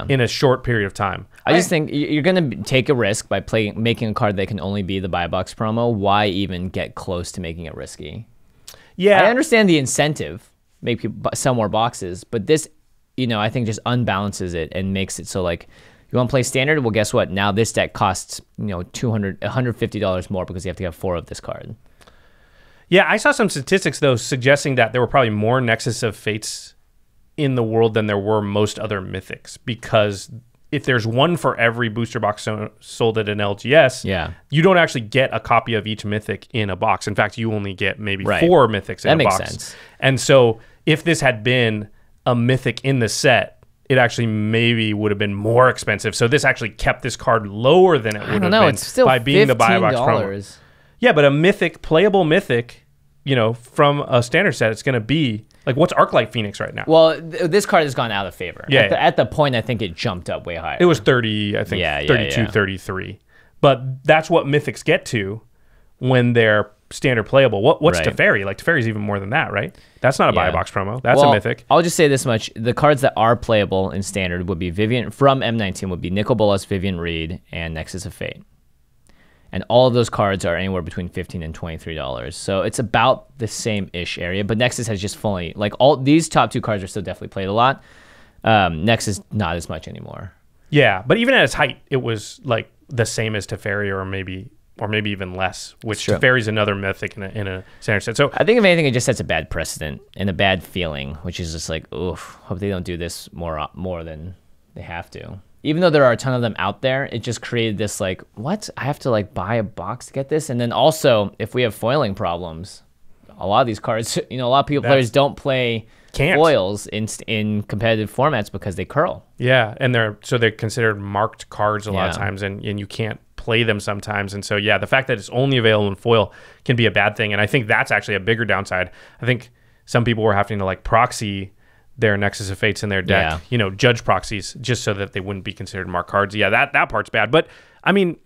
in a short period of time. I just think you're going to take a risk by making a card that can only be the buy box promo. Why even get close to making it risky? Yeah, I understand the incentive, make people sell more boxes, but this, I think just unbalances it and makes it so like, you want to play standard? Well, guess what? Now this deck costs, $150 more because you have to have 4 of this card. Yeah, I saw some statistics, though, suggesting that there were probably more Nexus of Fates in the world than there were most other Mythics, because if there's one for every booster box sold at an LGS, you don't actually get a copy of each Mythic in a box. In fact, you only get maybe 4 Mythics in a box. That makes sense. And so if this had been a Mythic in the set, it actually maybe would have been more expensive. So this actually kept this card lower than it would have been it's still by being the buy box promo. Yeah, but a Mythic, playable Mythic, from a standard set, it's going to be like, what's Arclight Phoenix right now? Well, this card has gone out of favor. At the point, I think it jumped up way higher. It was 30, I think, 32, 33. But that's what Mythics get to when they're standard playable. What's Right. Teferi? Like Teferi's even more than that, right? That's not a buy Yeah. box promo. That's a mythic. I'll just say this much: the cards that are playable in standard would be Vivian from M19 would be Nicol Bolas, Vivian Reed, and Nexus of Fate. And all of those cards are anywhere between $15 and $23. So it's about the same-ish area. But Nexus has just fully, like, all these top 2 cards are still definitely played a lot. Nexus, not as much anymore. Yeah, but even at its height, it was like the same as Teferi, or maybe even less, which Teferi's another mythic in a standard set. So I think if anything, it just sets a bad precedent and a bad feeling, which is just like, oof, hope they don't do this more than they have to. Even though there are a ton of them out there, it just created this like, what? I have to like buy a box to get this? And then also, if we have foiling problems, a lot of these cards, a lot of players don't play foils in competitive formats because they curl. Yeah, and they're considered marked cards a lot of times, and you can't play them sometimes. And so the fact that it's only available in foil can be a bad thing. And I think that's actually a bigger downside. I think some people were having to like proxy their Nexus of Fates in their deck, judge proxies, just so that they wouldn't be considered marked cards. Yeah, that part's bad. But I mean,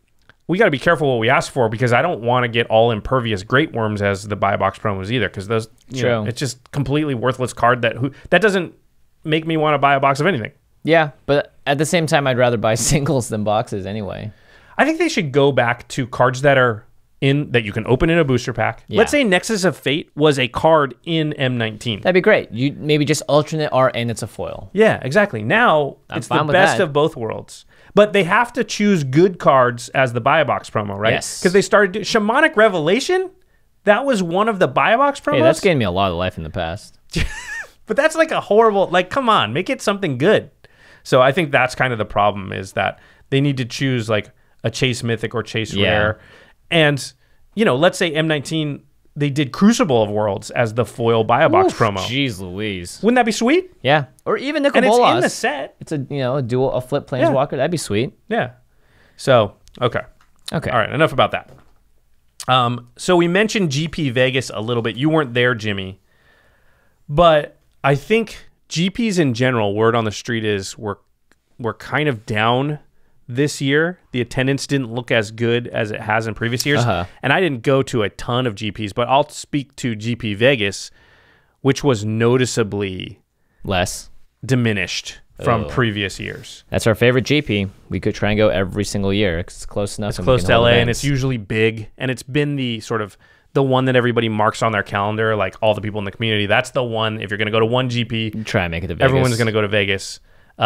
we got to be careful what we ask for, because I don't want to get all impervious Great Worms as the buy box promos either, because those, it's just completely worthless card that doesn't make me want to buy a box of anything. Yeah, but at the same time, I'd rather buy singles than boxes anyway. I think they should go back to cards that are that you can open in a booster pack. Yeah. Let's say Nexus of Fate was a card in M19. That'd be great. You maybe just alternate art and it's a foil. Yeah, exactly. Now it's the best of both worlds. But they have to choose good cards as the buy box promo, right? Yes. Because they started Shamanic Revelation. That was one of the buy box promos. Hey, that's gained me a lot of life in the past. But that's like a horrible, like, come on, make it something good. So I think that's kind of the problem, is that they need to choose like a chase mythic or chase rare. And, let's say M19, they did Crucible of Worlds as the foil buy a box promo. Jeez Louise. Wouldn't that be sweet? Yeah. Or even Nicol Bolas. Bolas. And it's in the set. It's a flip planeswalker. That'd be sweet. Yeah. So, okay. All right, enough about that. So we mentioned GP Vegas a little bit. You weren't there, Jimmy. But I think GPs in general, word on the street is we're kind of down this year. The attendance didn't look as good as it has in previous years. And I didn't go to a ton of GPs, but I'll speak to GP Vegas, which was noticeably less diminished from previous years. That's our favorite GP. We could try and go every single year. It's close enough. It's close to LA, and it's usually big, and it's been the sort of the one that everybody marks on their calendar, like all the people in the community. That's the one. If you're going to go to one GP, try and make it to Vegas. Everyone's going to go to Vegas.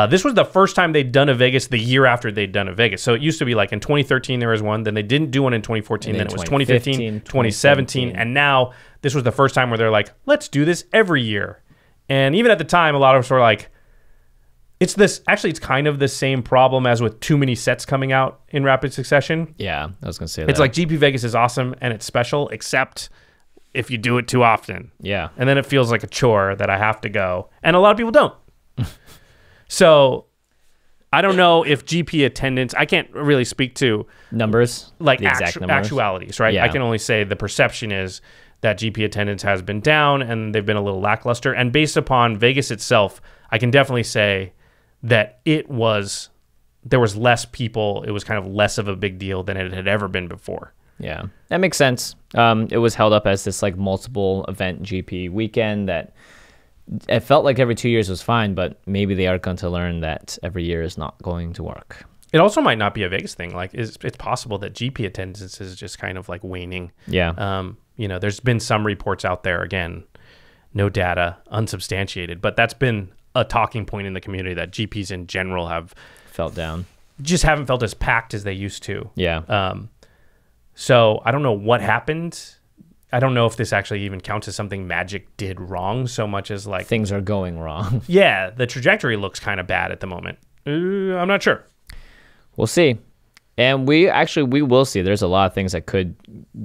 This was the first time they'd done a Vegas the year after they'd done a Vegas. So it used to be like in 2013 there was one, then they didn't do one in 2014, then it was 2015, 2017, and now this was the first time where they're like, let's do this every year. And even at the time, a lot of us were like, it's kind of the same problem as with too many sets coming out in rapid succession. Yeah, I was going to say that. It's like GP Vegas is awesome and it's special, except if you do it too often. Yeah. And then it feels like a chore that I have to go. And a lot of people don't. So I don't know if GP attendance, I can't really speak to numbers, like actualities, right? Yeah. I can only say the perception is that GP attendance has been down and they've been a little lackluster. And based upon Vegas itself, I can definitely say that there was less people. It was kind of less of a big deal than it had ever been before. Yeah, that makes sense. It was held up as this like multiple event GP weekend that it felt like every 2 years was fine, but maybe they are going to learn that every year is not going to work. It also might not be a Vegas thing. Like it's possible that GP attendance is just kind of like waning. Yeah. There's been some reports out there, again, no data, unsubstantiated, but that's been a talking point in the community that GPs in general have felt down. Just haven't felt as packed as they used to. Yeah. So I don't know what happened. I don't know if this actually even counts as something Magic did wrong so much as like... things are going wrong. Yeah, the trajectory looks kind of bad at the moment. I'm not sure. We'll see. And we will see. There's a lot of things that could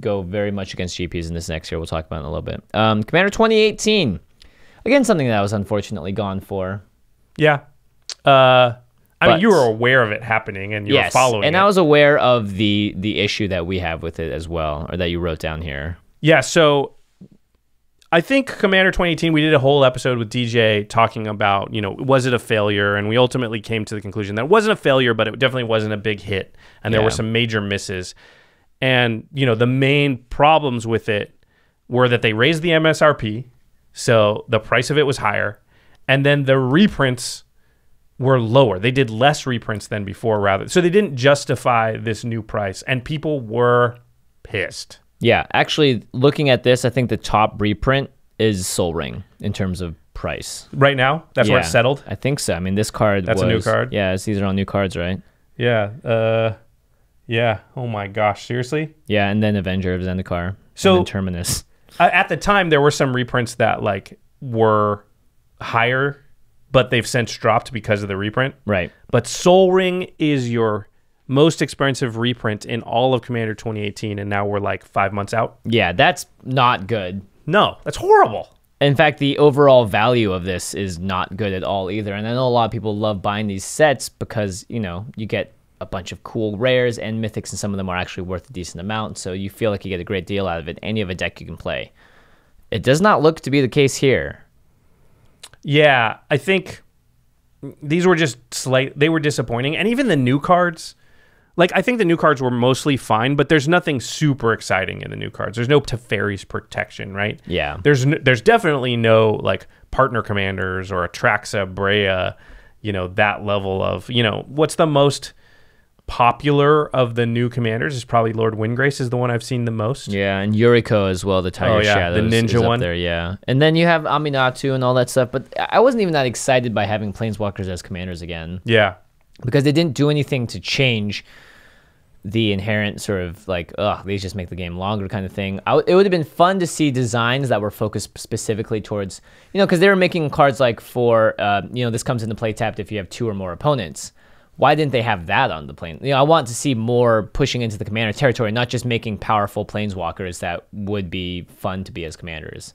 go very much against GPs in this next year. We'll talk about it in a little bit. Commander 2018. Again, something that was unfortunately gone for. Yeah. I mean, you were aware of it happening and you were following it. And I was aware of the issue that we have with it as well, or that you wrote down here. Yeah, so I think Commander 2018, we did a whole episode with DJ talking about, was it a failure? And we ultimately came to the conclusion that it wasn't a failure, but it definitely wasn't a big hit. And there were some major misses. And, you know, the main problems with it were that they raised the MSRP, so the price of it was higher, and then the reprints were lower. They did less reprints than before, rather. So they didn't justify this new price, and people were pissed. Yeah, actually, looking at this, I think the top reprint is Sol Ring in terms of price. Right now? That's where it's settled? I think so. I mean, this card That's a new card? Yeah, these are all new cards, right? Yeah. Yeah. Oh my gosh. Seriously? Yeah, and then Avenger of Zendikar. So, and then Terminus. At the time, there were some reprints that like were higher, but they've since dropped because of the reprint. Right. But Sol Ring is your most expensive reprint in all of Commander 2018, and now we're like 5 months out. Yeah, that's not good. No, that's horrible. In fact, the overall value of this is not good at all either. And I know a lot of people love buying these sets because, you know, you get a bunch of cool rares and mythics, and some of them are actually worth a decent amount. So you feel like you get a great deal out of it. And you have a deck you can play. It does not look to be the case here. Yeah, I think these were just they were disappointing. And even the new cards, like, I think the new cards were mostly fine, but there's nothing super exciting in the new cards. There's no Teferi's Protection, right? Yeah. There's definitely no, like, partner commanders or Atraxa, Brea, you know, that level of, you know, what's the most popular of the new commanders is probably Lord Windgrace is the one I've seen the most. Yeah, and Yuriko as well, the Tiger Shadows. The ninja one. Up there, yeah. And then you have Aminatu and all that stuff, but I wasn't even that excited by having Planeswalkers as commanders again. Yeah. Because they didn't do anything to change the inherent sort of like, these just make the game longer kind of thing. It would have been fun to see designs that were focused specifically towards, you know, because they were making cards like for, you know, this comes into play tapped if you have 2 or more opponents. Why didn't they have that on the plane? You know, I want to see more pushing into the commander territory, not just making powerful planeswalkers that would be fun to be as commanders.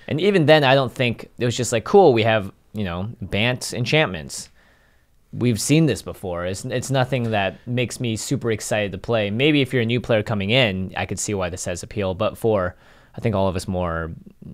And even then, I don't think it was just like, cool, we have, you know, Bant enchantments. We've seen this before. It's nothing that makes me super excited to play. Maybe if you're a new player coming in, I could see why this has appeal. But for, I think, all of us more,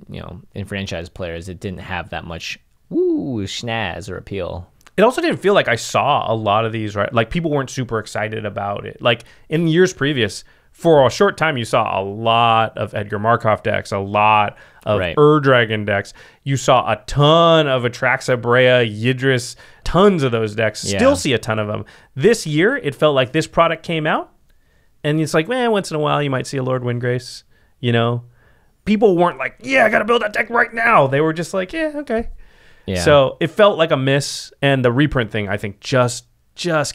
you know, enfranchised players, it didn't have that much schnaz or appeal. It also didn't feel like I saw a lot of these, right? Like, people weren't super excited about it. Like, in years previous, for a short time, you saw a lot of Edgar Markov decks, a lot of Ur-Dragon decks. You saw a ton of Atraxa, Brea, Yidris, tons of those decks. Yeah. Still see a ton of them. This year, it felt like this product came out, and it's like, man, once in a while, you might see a Lord Windgrace, you know? People weren't like, yeah, I got to build that deck right now. They were just like, yeah, okay. Yeah. So it felt like a miss, and the reprint thing, I think, just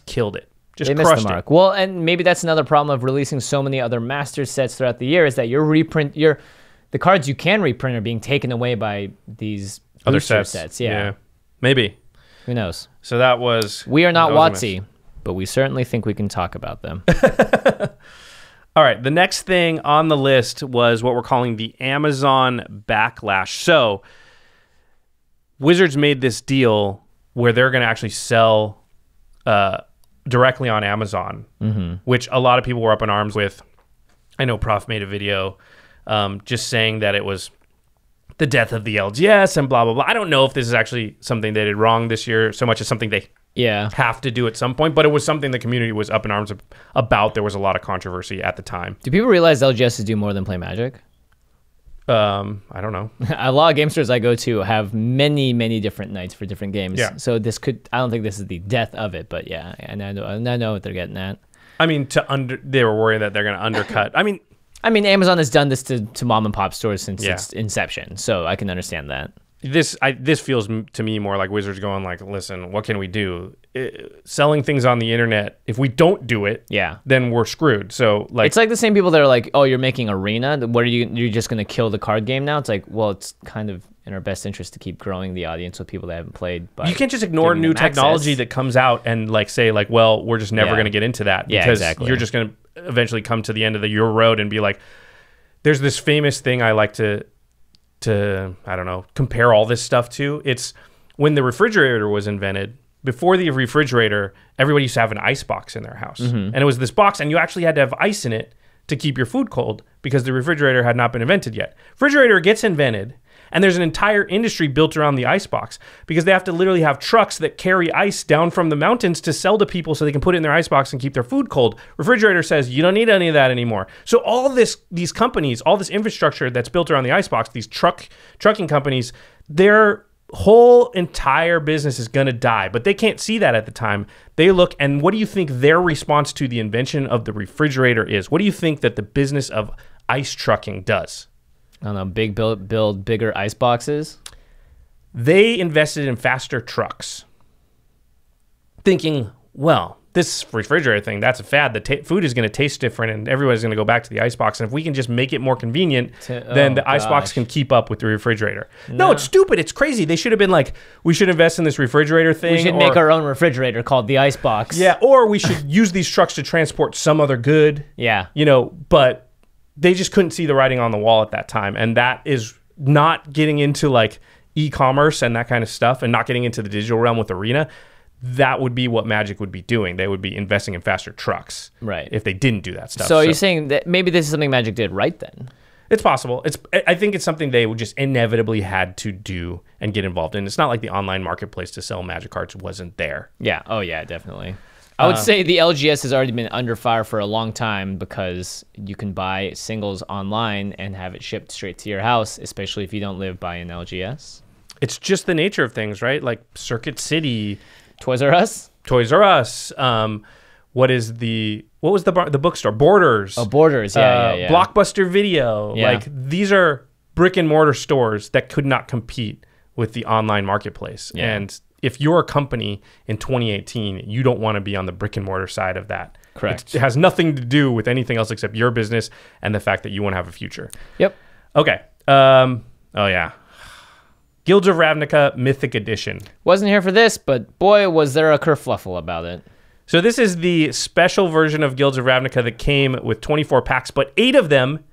killed it. Just they crushed missed the mark. it. Well, and maybe that's another problem of releasing so many other master sets throughout the year is that the cards you can reprint are being taken away by these Other sets. Yeah. Maybe. Who knows? So that was... We are not that was WotC, but we certainly think we can talk about them. All right, the next thing on the list was what we're calling the Amazon Backlash. So Wizards made this deal where they're going to actually sell directly on Amazon, which a lot of people were up in arms with. I know Prof made a video just saying that it was the death of the LGS and blah, blah, blah. I don't know if this is actually something they did wrong this year so much as something they have to do at some point, but it was something the community was up in arms about. There was a lot of controversy at the time. Do people realize LGSs do more than play Magic? I don't know. A lot of game stores I go to have many, many different nights for different games. Yeah. So I don't think this is the death of it, but yeah, and I know what they're getting at. I mean, they were worried that they're going to undercut. I mean, Amazon has done this to mom and pop stores since its inception, so I can understand that. This feels to me more like Wizards going like, listen, what can we do? Selling things on the internet, if we don't do it, then we're screwed. So like, it's like the same people that are like, oh, you're making Arena. What are you're just going to kill the card game now? It's like, well, it's kind of in our best interest to keep growing the audience with people that haven't played. You can't just ignore new technology that comes out and like say like, well, we're just never going to get into that because you're just going to eventually come to the end of your road and be like, there's this famous thing I like to I don't know, compare all this stuff to. It's when the refrigerator was invented. Before the refrigerator, everybody used to have an ice box in their house. And it was this box, and you actually had to have ice in it to keep your food cold because the refrigerator had not been invented yet. Refrigerator gets invented, And there's an entire industry built around the icebox because they have to literally have trucks that carry ice down from the mountains to sell to people so they can put it in their icebox and keep their food cold. Refrigerator says you don't need any of that anymore. So all these companies, all this infrastructure that's built around the icebox, these trucking companies, their whole entire business is going to die, but they can't see that at the time. They look, and what do you think their response to the invention of the refrigerator is? What do you think that the business of ice trucking does? I don't know, build bigger ice boxes. They invested in faster trucks, thinking, well, this refrigerator thing, that's a fad. The food is going to taste different and everybody's going to go back to the icebox. And if we can just make it more convenient, then the icebox can keep up with the refrigerator. No, it's stupid. It's crazy. They should have been like, we should invest in this refrigerator thing. We should make our own refrigerator called the icebox. Yeah, or we should use these trucks to transport some other good. Yeah. But they just couldn't see the writing on the wall at that time. And that is not getting into like e-commerce and that kind of stuff and not getting into the digital realm with Arena. That would be what Magic would be doing. They would be investing in faster trucks, right? If they didn't do that stuff. So are you saying that maybe this is something Magic did right then? It's possible. I think it's something they would just inevitably had to do and get involved in. It's not like the online marketplace to sell Magic cards wasn't there. Yeah. Oh yeah, definitely. I would say the LGS has already been under fire for a long time because you can buy singles online and have it shipped straight to your house, especially if you don't live by an LGS. It's just the nature of things, right? Like Circuit City. Toys R Us. What was the bookstore? Borders. Oh, Borders. Yeah. Blockbuster Video. Yeah. Like these are brick and mortar stores that could not compete with the online marketplace. Yeah. And if you're a company in 2018, you don't want to be on the brick and mortar side of that. Correct. It has nothing to do with anything else except your business and the fact that you want to have a future. Yep. Okay. Oh yeah. Guilds of Ravnica Mythic Edition. Wasn't here for this, but boy, was there a kerfluffle about it. So this is the special version of Guilds of Ravnica that came with 24 packs, but 8 of them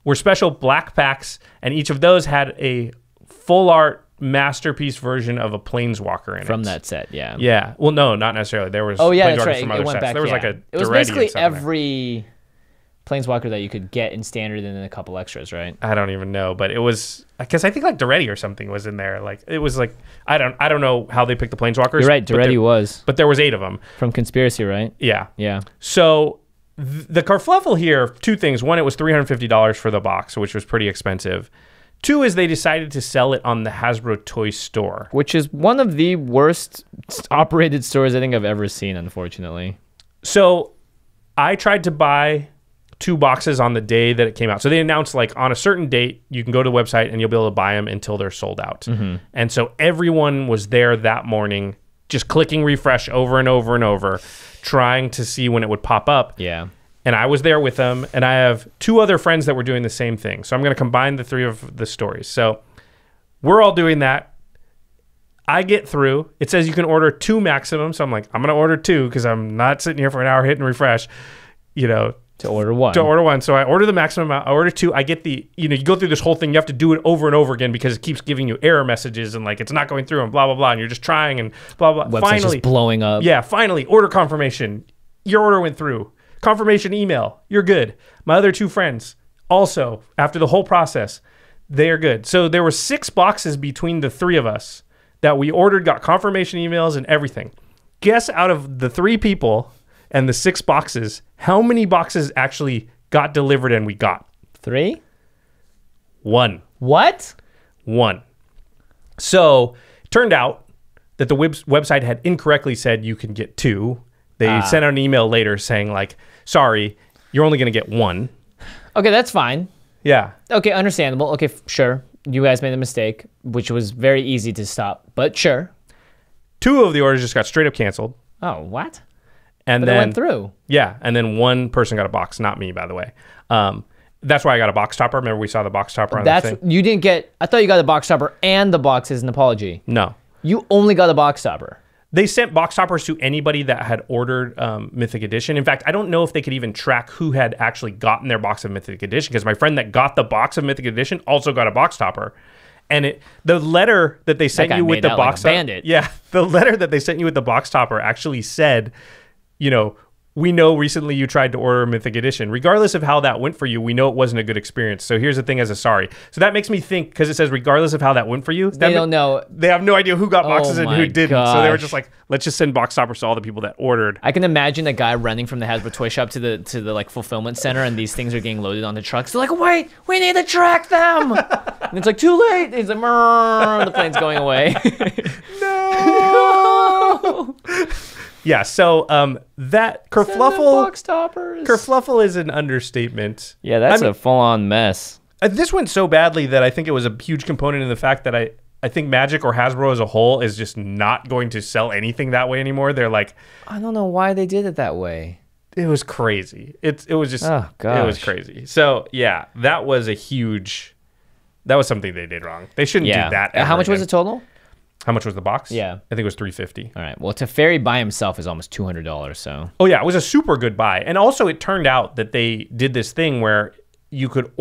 were special black packs, and each of those had a full art masterpiece version of a Planeswalker in it. From that set, yeah. Yeah. Well, no, not necessarily. There was that's right. from other sets. There was like a It was Duretti basically and stuff in there. every Planeswalker that you could get in standard and then a couple extras, right? I don't even know, but it was because I think like Duretti or something was in there. Like it was like I don't know how they picked the Planeswalkers. You're right, Duretti was. But there was 8 of them. From Conspiracy, right? Yeah. Yeah. So the kerfluffle here, 2 things. One, it was $350 for the box, which was pretty expensive. 2 is they decided to sell it on the Hasbro Toy Store. Which is one of the worst operated stores I think I've ever seen, unfortunately. So I tried to buy 2 boxes on the day that it came out. So they announced like on a certain date, you can go to the website and you'll be able to buy them until they're sold out. Mm-hmm. And so everyone was there that morning, just clicking refresh over and over and over, trying to see when it would pop up. Yeah. And I was there with them, and I have 2 other friends that were doing the same thing. So I'm going to combine the 3 of the stories. So we're all doing that. I get through. It says you can order 2 maximum. So I'm like, I'm going to order 2 because I'm not sitting here for an hour hitting refresh, To order one. So I order the maximum amount. I order 2. I get you go through this whole thing. You have to do it over and over again because it keeps giving you error messages and like it's not going through and blah, blah, blah. And you're just trying and blah, blah. Website's Finally, just blowing up. Yeah, finally, order confirmation. Your order went through. Confirmation email. You're good. My other 2 friends also, after the whole process, they are good. So there were 6 boxes between the 3 of us that we ordered, got confirmation emails and everything. Guess out of the 3 people and the 6 boxes, how many boxes actually got delivered and we got? 3? 1. What? 1. So it turned out that the website had incorrectly said you can get 2. They sent out an email later saying like, sorry, you're only going to get 1. Okay, that's fine. Yeah. Okay, understandable. Okay, sure. You guys made a mistake, which was very easy to stop, but sure. 2 of the orders just got straight up canceled. Oh, what? And but then it went through. Yeah, and then 1 person got a box, not me, by the way. That's why I got a box topper. Remember we saw the box topper on the thing? You didn't get... I thought you got the box topper and the box as an apology. No. You only got a box topper. They sent box toppers to anybody that had ordered Mythic Edition. In fact, I don't know if they could even track who had actually gotten their box of Mythic Edition because my friend that got the box of Mythic Edition also got a box topper. And the letter that they sent you with the box bandit. Yeah, the letter that they sent you with the box topper actually said, we know recently you tried to order a Mythic Edition. Regardless of how that went for you, we know it wasn't a good experience. So here's the thing as a sorry. So that makes me think, because it says regardless of how that went for you. They don't know. They have no idea who got boxes and who didn't. Gosh. So they were just like, let's just send box stoppers to all the people that ordered. I can imagine a guy running from the Hasbro toy shop to the like fulfillment center, and these things are getting loaded onto trucks. They're like, wait, we need to track them. And it's like, too late. It's like, the plane's going away. No. Yeah, so that kerfluffle is an understatement. Yeah, that's a full-on mess. This went so badly that I think it was a huge component in the fact that I think Magic or Hasbro as a whole is just not going to sell anything that way anymore. They're like, I don't know why they did it that way. It was crazy. It was just, oh, gosh. It was crazy. So yeah, that was something they did wrong. They shouldn't do that ever How much again. was the total? How much was the box? Yeah. I think it was $350. All right. Well, Teferi by himself is almost $200, so. Oh, yeah. It was a super good buy. And also, it turned out that they did this thing where you could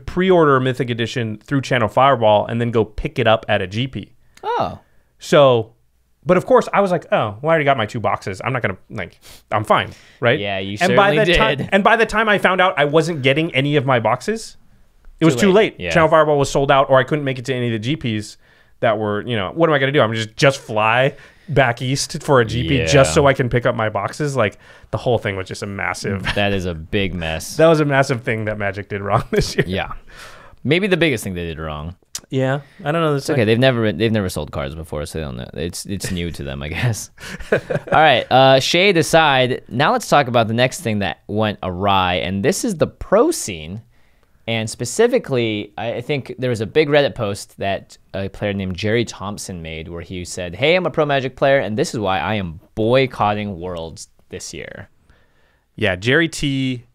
pre-order a Mythic Edition through Channel Fireball and then go pick it up at a GP. Oh. So, but of course, I was like, oh, well, I already got my 2 boxes. I'm not going to, I'm fine, right? Yeah, you certainly did. And by the time I found out I wasn't getting any of my boxes, it was too late. Yeah. Channel Fireball was sold out, or I couldn't make it to any of the GPs. That were, what am I going to do? I'm just fly back east for a GP just so I can pick up my boxes. Like, the whole thing was just a massive... That is a big mess. That was a massive thing that Magic did wrong this year. Yeah. Maybe the biggest thing they did wrong. Yeah. I don't know. It's okay. They've never sold cards before, so they don't know. It's new to them, I guess. All right. Shade aside, now let's talk about the next thing that went awry, and this is the pro scene. And specifically, I think there was a big Reddit post that a player named Jerry Thompson made where he said, hey, I'm a Pro Magic player, and this is why I am boycotting Worlds this year. Yeah, Jerry T.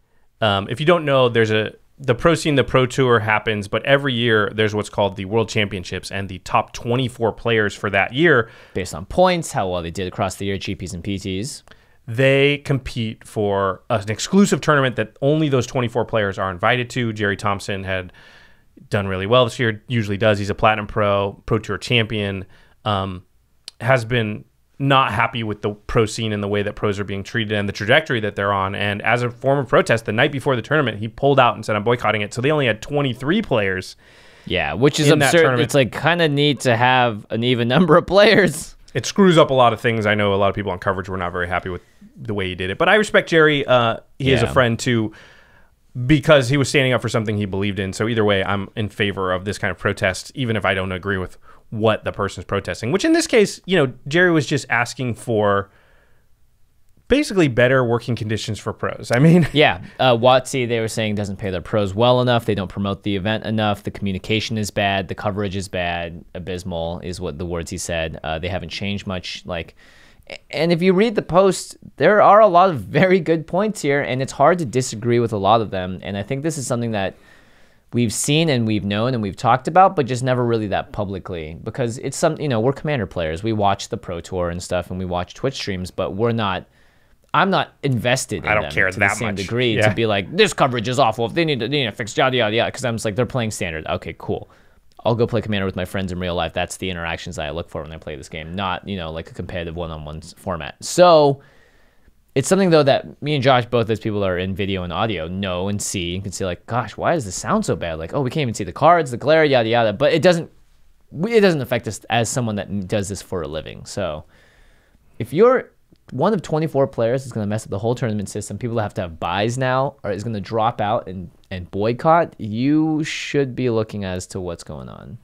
If you don't know, there's the Pro Scene, the Pro Tour happens, but every year there's what's called the World Championships, and the top 24 players for that year, based on points, how well they did across the year, GPs and PTs, they compete for an exclusive tournament that only those 24 players are invited to. Jerry Thompson had done really well this year, usually does. He's a Platinum Pro Tour champion, has been not happy with the pro scene and the way that pros are being treated and the trajectory that they're on. And as a form of protest, the night before the tournament, he pulled out and said, I'm boycotting it. So they only had 23 players. Yeah, which is absurd. It's like kind of neat to have an even number of players. It screws up a lot of things. I know a lot of people on coverage were not very happy with the way he did it. But I respect Jerry. He is a friend too, because he was standing up for something he believed in. So either way, I'm in favor of this kind of protest, even if I don't agree with what the person's protesting. Which in this case, Jerry was just asking for basically better working conditions for pros. I mean... Yeah. WotC, they were saying, doesn't pay their pros well enough. They don't promote the event enough. The communication is bad. The coverage is bad. Abysmal is what the words he said. They haven't changed much. And if you read the post, there are a lot of very good points here, and it's hard to disagree with a lot of them. And I think this is something that we've seen and we've known and we've talked about, but just never really that publicly, because it's we're Commander players. We watch the Pro Tour and stuff, and we watch Twitch streams, but I'm not invested in them. I don't care to that the same much. degree to be like, this coverage is awful. If they need to fix yada yada yada, because I'm just like, they're playing standard. Okay, cool. I'll go play Commander with my friends in real life. That's the interactions that I look for when I play this game, not like a competitive one-on-one format. So it's something though that me and Josh, both as people that are in video and audio, know and see and can say like, gosh, why does this sound so bad? Like, oh, we can't even see the cards, the glare, yada yada. But it doesn't affect us as someone that does this for a living. So if you're one of 24 players is going to mess up the whole tournament system, people that have to have buys now or is going to drop out and boycott, you should be looking as to what's going on.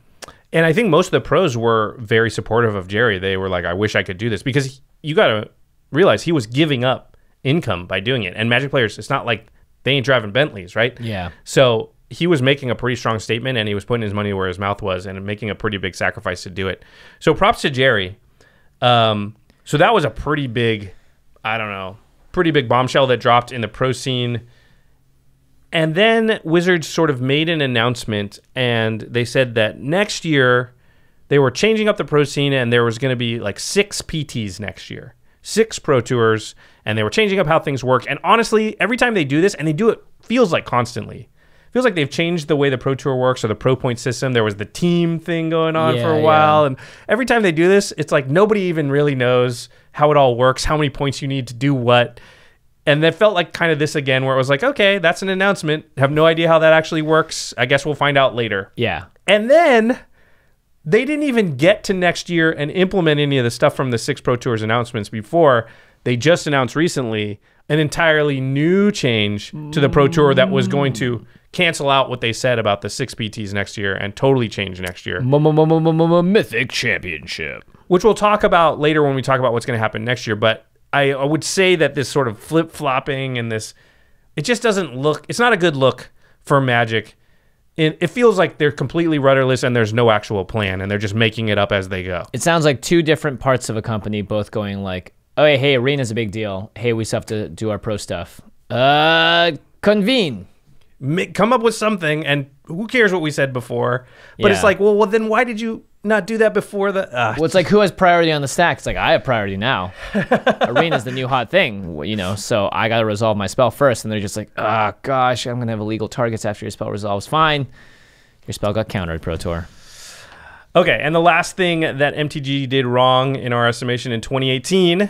And I think most of the pros were very supportive of Jerry. They were like, I wish I could do this, because you got to realize he was giving up income by doing it. And Magic players, it's not like they ain't driving Bentleys, right? Yeah. So he was making a pretty strong statement, and he was putting his money where his mouth was and making a pretty big sacrifice to do it. So props to Jerry. So that was a pretty big bombshell that dropped in the pro scene. And then Wizards sort of made an announcement, and they said that next year they were changing up the pro scene, and there was going to be like 6 PTs next year, 6 pro tours, and they were changing up how things work. And honestly, every time they do this, and they do it feels like constantly, feels like they've changed the way the Pro Tour works or the Pro Point system. There was the team thing going on for a while. And every time they do this, it's like nobody even really knows how it all works, how many points you need to do what. And that felt like kind of this again, where it was like, okay, that's an announcement. Have no idea how that actually works. I guess we'll find out later. Yeah. And then they didn't even get to next year and implement any of the stuff from the 6 Pro Tours announcements before. They just announced recently an entirely new change to the Pro Tour that was going to cancel out what they said about the 6 PTs next year and totally change next year. Mythic Championship. Which we'll talk about later when we talk about what's going to happen next year. But I would say that this sort of flip-flopping and this, it just doesn't look, it's not a good look for Magic. It feels like they're completely rudderless and there's no actual plan and they're just making it up as they go. It sounds like two different parts of a company both going like, oh, hey, Arena's a big deal. Hey, we still have to do our pro stuff. Convene. Come up with something, and who cares what we said before? But it's like, well, then why did you not do that before the... Well, it's like, who has priority on the stack? It's like, I have priority now. Arena's the new hot thing, you know, so I got to resolve my spell first. And they're just like, oh, gosh, I'm going to have illegal targets after your spell resolves. Fine. Your spell got countered, Pro Tour. Okay, and the last thing that MTG did wrong, in our estimation, in 2018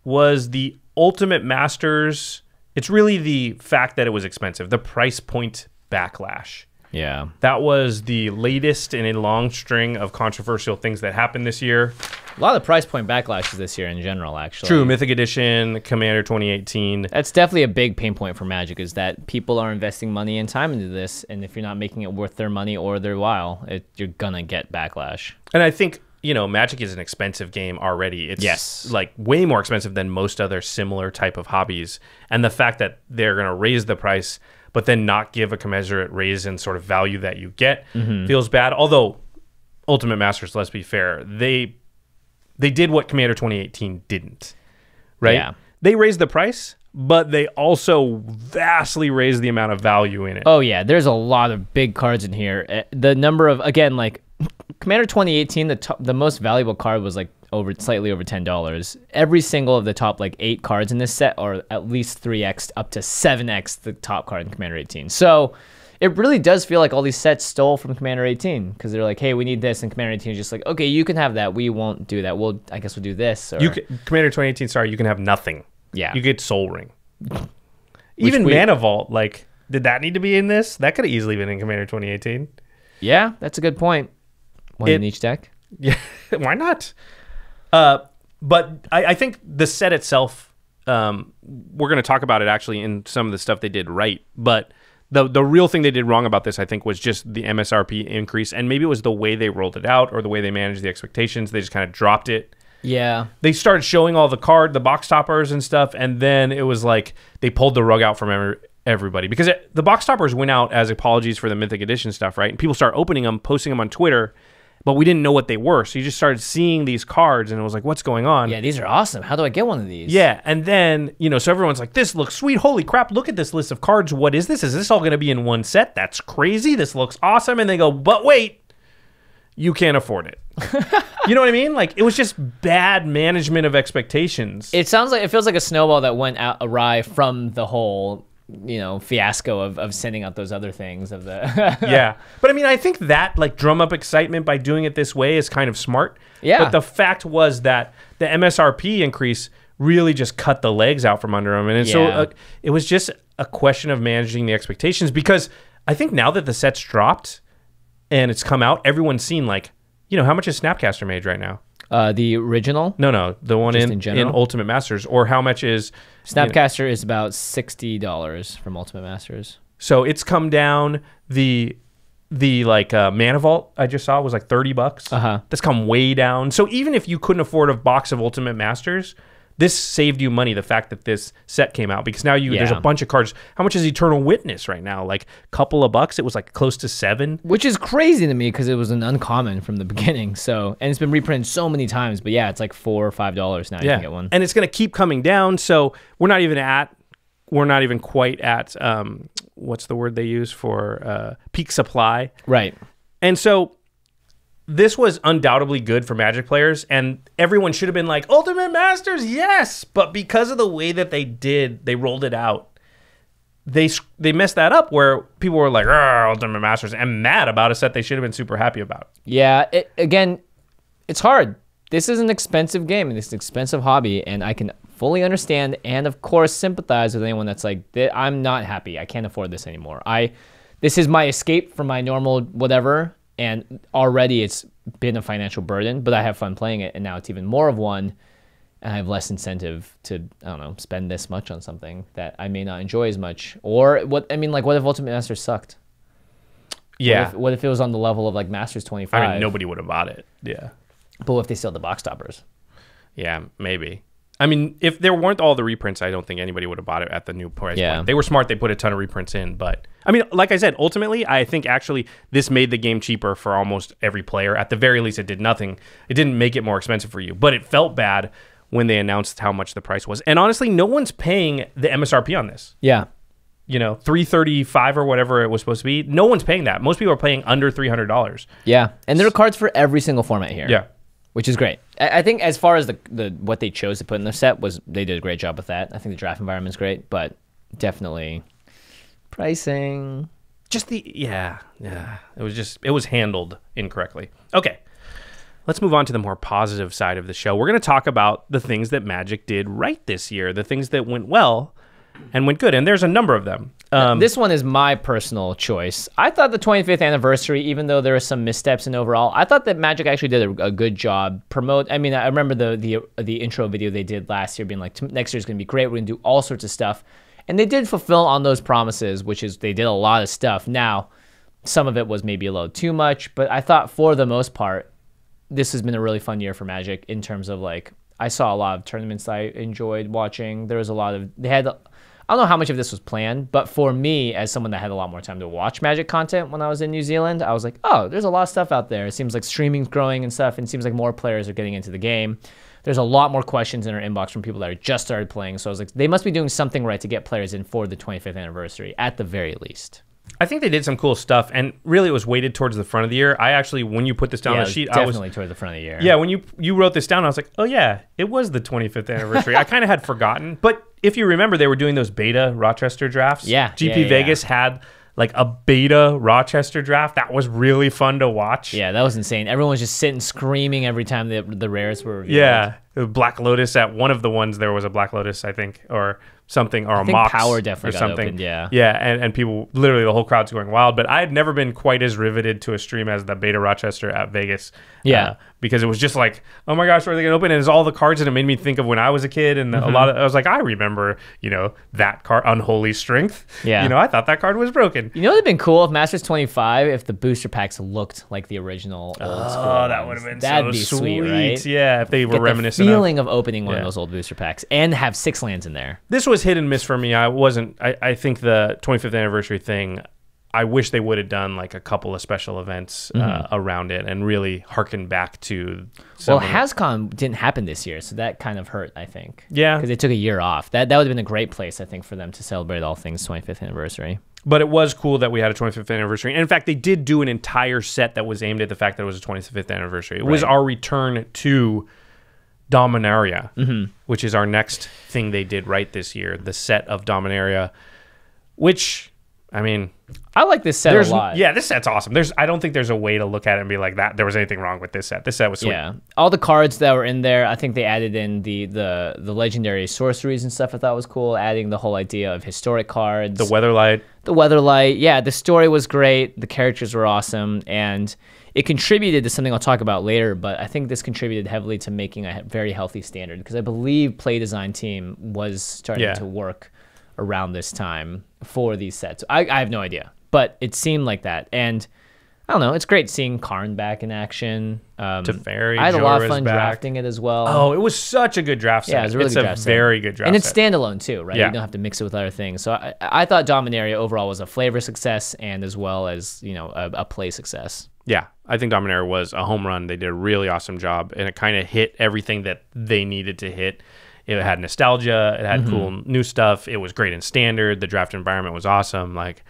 was the Ultimate Masters. It's really the fact that it was expensive, the price point backlash. Yeah. That was the latest in a long string of controversial things that happened this year. A lot of the price point backlashes this year in general, actually. True, Mythic Edition, Commander 2018. That's definitely a big pain point for Magic, is that people are investing money and time into this, and if you're not making it worth their money or their while, you're gonna get backlash. And I think, you know, Magic is an expensive game already. It's like way more expensive than most other similar type of hobbies. And the fact that they're going to raise the price, but then not give a commensurate raise in sort of value that you get feels bad. Although Ultimate Masters, let's be fair, they did what Commander 2018 didn't, right? Yeah. They raised the price, but they also vastly raised the amount of value in it. Oh, yeah. There's a lot of big cards in here. The number of, again, like, Commander 2018, the most valuable card was like slightly over $10. Every single of the top like 8 cards in this set are at least 3x up to 7x the top card in Commander 18. So it really does feel like all these sets stole from Commander 18 because they're like, hey, we need this, and Commander 18 is just like, okay, you can have that. We won't do that. I guess we'll do this. Or... Commander 2018, sorry, you can have nothing. Yeah. You get Soul Ring. Even Mana Vault, like, did that need to be in this? That could have easily been in Commander 2018. Yeah, that's a good point. One in each deck? Yeah, why not? But I think the set itself, we're going to talk about it actually in some of the stuff they did right. But the real thing they did wrong about this, I think, was just the MSRP increase. And maybe it was the way they rolled it out or the way they managed the expectations. They just kind of dropped it. Yeah. They started showing all the box toppers and stuff. And then it was like they pulled the rug out from everybody. Because the box toppers went out as apologies for the Mythic Edition stuff, right? And people started opening them, posting them on Twitter. But we didn't know what they were. So you just started seeing these cards and it was like, what's going on? Yeah, these are awesome. How do I get one of these? Yeah. And then, you know, so everyone's like, this looks sweet. Holy crap. Look at this list of cards. What is this? Is this all going to be in one set? That's crazy. This looks awesome. And they go, but wait, you can't afford it. You know what I mean? Like, it was just bad management of expectations. It feels like a snowball that went out awry from the whole, you know, fiasco of sending out those other things of the Yeah, but I mean, I think that like drum up excitement by doing it this way is kind of smart. Yeah, but the fact was that the MSRP increase really just cut the legs out from under them, and so it was just a question of managing the expectations. Because I think now that the set's dropped and it's come out, everyone's seen like, you know, how much is Snapcaster Mage right now? The original? No, the one in Ultimate Masters, or how much is Snapcaster is about $60 from Ultimate Masters. So it's come down. The like Mana Vault I just saw was like $30. That's come way down. So even if you couldn't afford a box of Ultimate Masters, this saved you money, the fact that this set came out, because now there's a bunch of cards. How much is Eternal Witness right now? Like a couple of bucks. It was like close to $7. Which is crazy to me because it was an uncommon from the beginning. So, and it's been reprinted so many times, but yeah, it's like $4 or $5 now you can get one. And it's going to keep coming down. So we're not even quite at, what's the word they use for peak supply. Right. And so this was undoubtedly good for Magic players, and everyone should have been like, Ultimate Masters, yes! But because of the way that they rolled it out, they messed that up where people were like, Ultimate Masters, and mad about a set they should have been super happy about. Yeah, again, it's hard. This is an expensive game, and it's an expensive hobby, and I can fully understand and of course sympathize with anyone that's like, I'm not happy. I can't afford this anymore. This is my escape from my normal whatever, and already it's been a financial burden, but I have fun playing it, and now it's even more of one, and I have less incentive to, I don't know, spend this much on something that I may not enjoy as much. Or what if Ultimate Masters sucked? Yeah. What if it was on the level of like Masters 25? I mean, nobody would have bought it. Yeah. But what if they still had the box toppers? Yeah, maybe. I mean, if there weren't all the reprints, I don't think anybody would have bought it at the new price point. They were smart. They put a ton of reprints in. But, I mean, like I said, ultimately, I think actually this made the game cheaper for almost every player. At the very least, it did nothing. It didn't make it more expensive for you. But it felt bad when they announced how much the price was. And honestly, no one's paying the MSRP on this. Yeah. You know, $335 or whatever it was supposed to be. No one's paying that. Most people are paying under $300. Yeah. And there are cards for every single format here. Yeah. Which is great. I think as far as the what they chose to put in their set they did a great job with that. I think the draft environment's great, but definitely pricing. Just it was handled incorrectly. Okay. Let's move on to the more positive side of the show. We're going to talk about the things that Magic did right this year, the things that went well and went good, and there's a number of them. This one is my personal choice. I thought the 25th anniversary, even though there were some missteps in overall, I thought that Magic actually did a good job. I remember the intro video they did last year being like, next year's going to be great. We're going to do all sorts of stuff. And they did fulfill on those promises, which is they did a lot of stuff. Now, some of it was maybe a little too much, but I thought for the most part, this has been a really fun year for Magic in terms of like, I saw a lot of tournaments I enjoyed watching. There was a lot of, I don't know how much of this was planned, but for me, as someone that had a lot more time to watch Magic content when I was in New Zealand, I was like, oh, there's a lot of stuff out there. It seems like streaming's growing and stuff, and it seems like more players are getting into the game. There's a lot more questions in our inbox from people that are just started playing, so I was like, they must be doing something right to get players in for the 25th anniversary, at the very least. I think they did some cool stuff, and really it was weighted towards the front of the year. I actually, when you put this down on the sheet, definitely toward the front of the year. Yeah, when you wrote this down, I was like, oh yeah, it was the 25th anniversary. I kind of had forgotten, but if you remember, they were doing those beta Rochester drafts. Yeah. GP Vegas had like a beta Rochester draft. That was really fun to watch. Yeah, that was insane. Everyone was just sitting screaming every time the rares were revealed. Yeah. Black Lotus, at one of the ones, there was a Black Lotus, I think, or something, or a Mox Power definitely or something. Got opened, yeah. Yeah, and people, literally the whole crowd's going wild. But I had never been quite as riveted to a stream as the beta Rochester at Vegas. Yeah. Because it was just like, oh my gosh, where are they going to open? And it's all the cards, and it made me think of when I was a kid, and a lot of, I was like, I remember, that card, Unholy Strength. Yeah. I thought that card was broken. You know what would have been cool if Masters 25, if the booster packs looked like the original old school Oh, that ones. would have been That'd so be sweet, right? Yeah, if they were reminiscent the of. feeling of opening one of those old booster packs and have 6 lands in there. This was hit and miss for me. I think the 25th anniversary thing, I wish they would have done like a couple of special events around it and really harken back to Well, HasCon didn't happen this year, so that kind of hurt, I think. Yeah. Because they took a year off. That would have been a great place, I think, for them to celebrate all things 25th anniversary. But it was cool that we had a 25th anniversary. And in fact, they did do an entire set that was aimed at the fact that it was a 25th anniversary. It was our return to Dominaria, which is our next thing they did right this year, the set of Dominaria, which, I mean, I like this set a lot. Yeah, this set's awesome. I don't think there's a way to look at it and be like, that there was anything wrong with this set. This set was sweet. Yeah, all the cards that were in there, I think they added in the legendary sorceries and stuff. I thought was cool. Adding the whole idea of historic cards, The Weatherlight. Yeah, the story was great. The characters were awesome, and it contributed to something I'll talk about later. But I think this contributed heavily to making a very healthy standard, because I believe Play Design Team was starting to work around this time for these sets. I have no idea, but it seemed like that. And I don't know, it's great seeing Karn back in action. Teferi, I had a lot of Jorah's fun back. drafting it as well. Oh, it was such a good draft set. Yeah, it was a really good draft set. Very good draft and it's set. standalone too, right? Yeah. You don't have to mix it with other things. So I thought Dominaria overall was a flavor success, and as well as a play success. Yeah, I think Dominaria was a home run. They did a really awesome job, and it kind of hit everything that they needed to hit. It had nostalgia. It had cool new stuff. It was great in standard. The draft environment was awesome. Like,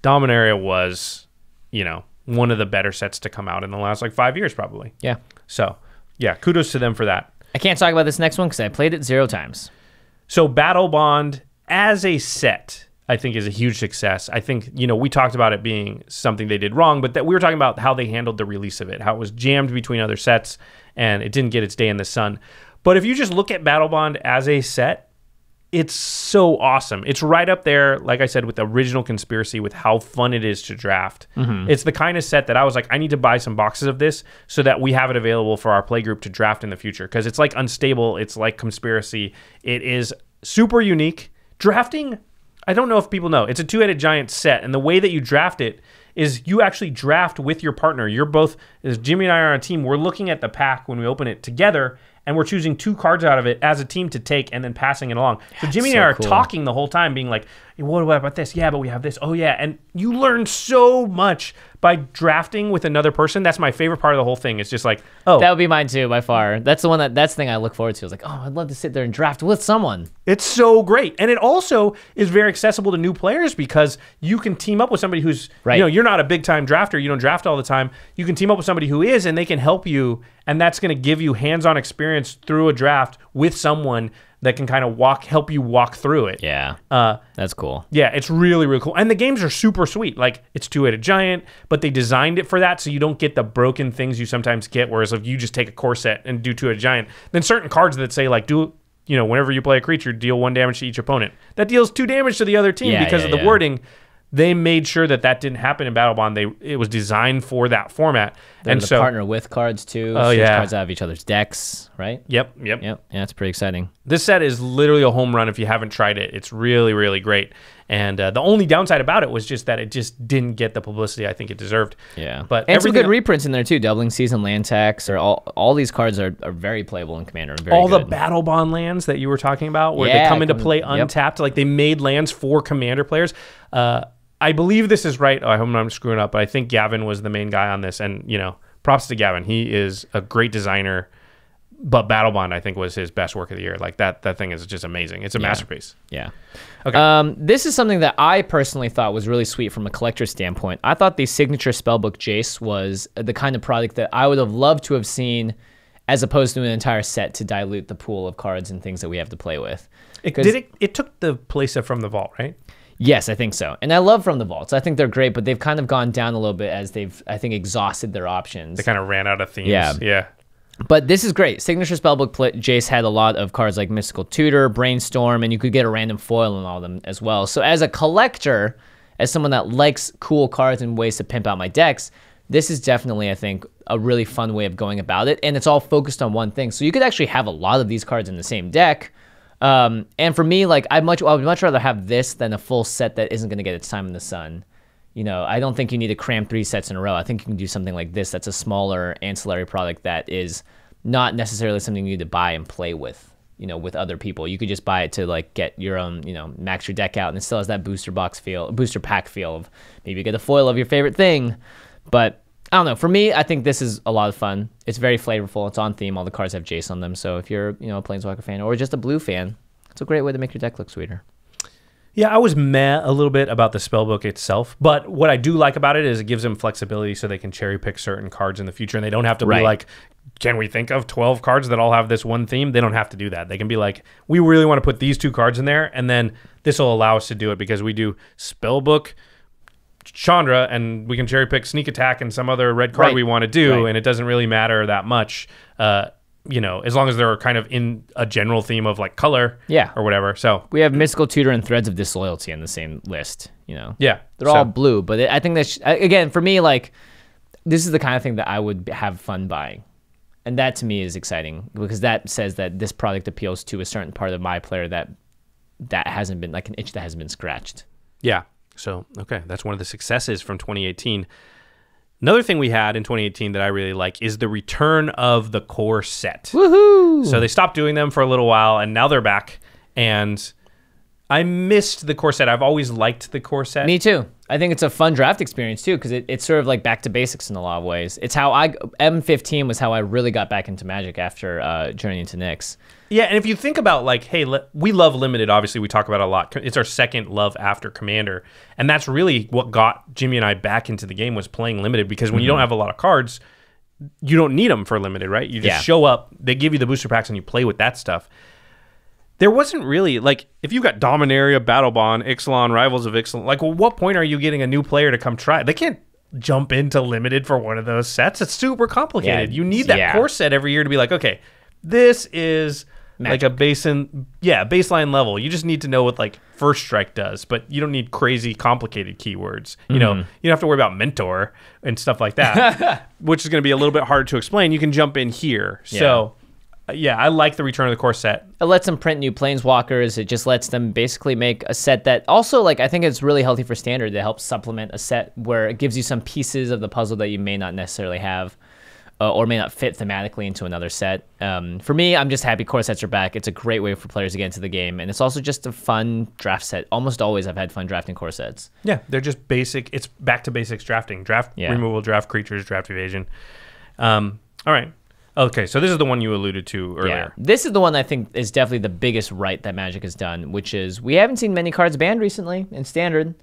Dominaria was, one of the better sets to come out in the last 5 years, probably. Yeah. So, yeah, kudos to them for that. I can't talk about this next one because I played it 0 times. So, Battle Bond as a set, I think, is a huge success. I think, we talked about it being something they did wrong, but that we were talking about how they handled the release of it, how it was jammed between other sets, and it didn't get its day in the sun. But if you just look at Battle Bond as a set, it's so awesome. It's right up there, like I said, with the original Conspiracy, with how fun it is to draft. It's the kind of set that I was like, I need to buy some boxes of this so that we have it available for our play group to draft in the future. Because it's like Unstable, it's like Conspiracy. It is super unique. Drafting, I don't know if people know, it's a two-headed giant set, and the way that you draft it is you actually draft with your partner. You're both, as Jimmy and I are on a team, we're looking at the pack when we open it together, and we're choosing 2 cards out of it as a team to take and then passing it along. So Jimmy and I are talking the whole time, being like, hey, what about this? Yeah, but we have this. Oh, yeah. And you learn so much by drafting with another person. That's my favorite part of the whole thing. It's just like, oh. That would be mine too, by far. That's the thing I look forward to. It's like, oh, I'd love to sit there and draft with someone. It's so great. And it also is very accessible to new players because you can team up with somebody who's, you're not a big time drafter. You don't draft all the time. You can team up with somebody who is, and they can help you. And that's going to give you hands-on experience through a draft with someone that can kind of help you walk through it. Yeah, that's cool. Yeah, it's really, really cool. And the games are super sweet. Like, it's two-headed giant, but they designed it for that so you don't get the broken things you sometimes get, whereas if you just take a core set and do two-headed giant, then certain cards that say, like, whenever you play a creature, deal 1 damage to each opponent. That deals 2 damage to the other team because of the wording. They made sure that didn't happen in Battle Bond. It was designed for that format. They're to partner with cards too. Oh, yeah. Cards out of each other's decks, right? Yep. Yeah, it's pretty exciting. This set is literally a home run if you haven't tried it. It's really, really great. And the only downside about it was just that it just didn't get the publicity I think it deserved. Yeah. But and some good reprints in there too. Doubling Season land tax, or all these cards are very playable in Commander. And very the Battle Bond lands that you were talking about, where they come into play untapped, like they made lands for Commander players. I believe this is right. I hope I'm not screwing up, but I think Gavin was the main guy on this. And, props to Gavin. He is a great designer. But Battle Bond, I think, was his best work of the year. Like, that thing is just amazing. It's a masterpiece. Yeah. Okay. This is something that I personally thought was really sweet from a collector's standpoint. I thought the signature spellbook Jace was the kind of product that I would have loved to have seen as opposed to an entire set to dilute the pool of cards and things that we have to play with. It took the place from the vault, right? Yes, I think so. And I love From the Vaults. I think they're great, but they've kind of gone down a little bit as they've, I think, exhausted their options. They kind of ran out of themes. Yeah. But this is great. Signature Spellbook Jace had a lot of cards like Mystical Tutor, Brainstorm, and you could get a random foil in all of them as well. So as a collector, as someone that likes cool cards and ways to pimp out my decks, this is definitely, I think, a really fun way of going about it. And it's all focused on one thing. So you could actually have a lot of these cards in the same deck. And for me, like I would much rather have this than a full set that isn't going to get its time in the sun. I don't think you need to cram 3 sets in a row. I think you can do something like this that's a smaller ancillary product that is not necessarily something you need to buy and play with, with other people. You could just buy it to like get your own, max your deck out, and it still has that booster pack feel of maybe you get a foil of your favorite thing. But I don't know. For me, I think this is a lot of fun. It's very flavorful. It's on theme. All the cards have Jace on them. So if you're, a Planeswalker fan or just a blue fan, it's a great way to make your deck look sweeter. Yeah, I was meh a little bit about the spellbook itself, but what I do like about it is it gives them flexibility so they can cherry pick certain cards in the future, and they don't have to be like, can we think of 12 cards that all have this one theme? They don't have to do that. They can be like, we really want to put these 2 cards in there, and then this will allow us to do it because we do spellbook Chandra, and we can cherry pick Sneak Attack and some other red card we want to do, and it doesn't really matter that much. As long as they're kind of in a general theme of like color or whatever. So we have Mystical Tutor and Threads of Disloyalty in the same list, Yeah. They're all blue, but I think that, again, for me, like, this is the kind of thing that I would have fun buying. And that to me is exciting because that says that this product appeals to a certain part of my player that hasn't been, like an itch that hasn't been scratched. Yeah. So, okay, that's one of the successes from 2018. Another thing we had in 2018 that I really like is the return of the core set. Woohoo! So they stopped doing them for a little while, and now they're back. And I missed the core set. I've always liked the core set. Me too. I think it's a fun draft experience too because it's sort of like back to basics in a lot of ways. It's how M15 was how I really got back into Magic after journeying into Nyx. Yeah, and if you think about like, hey, we love Limited. Obviously, we talk about it a lot. It's our second love after Commander, and that's really what got Jimmy and I back into the game was playing Limited because when you don't have a lot of cards, you don't need them for Limited, right? You just show up, they give you the booster packs, and you play with that stuff. There wasn't really, like, if you've got Dominaria, Battle Bond, Ixalan, Rivals of Ixalan, like, well, what point are you getting a new player to come try? They can't jump into Limited for one of those sets. It's super complicated. You need that core set every year to be like, okay, This is Magic. like a baseline level. You just need to know what like First Strike does, but you don't need crazy complicated keywords. You know, you don't have to worry about Mentor and stuff like that, which is going to be a little bit harder to explain. You can jump in here. So yeah, I like the Return of the Core set. It lets them print new Planeswalkers. It just lets them basically make a set that also, like, I think it's really healthy for Standard to help supplement a set where it gives you some pieces of the puzzle that you may not necessarily have or may not fit thematically into another set. For me, I'm just happy core sets are back. It's a great way for players to get into the game, and it's also just a fun draft set. Almost always I've had fun drafting core sets. Yeah, they're just basic. It's back to basics drafting. Draft removal, draft creatures, draft evasion. All right. Okay, so this is the one you alluded to earlier. Yeah, this is the one I think is definitely the biggest right that Magic has done, which is we haven't seen many cards banned recently in Standard.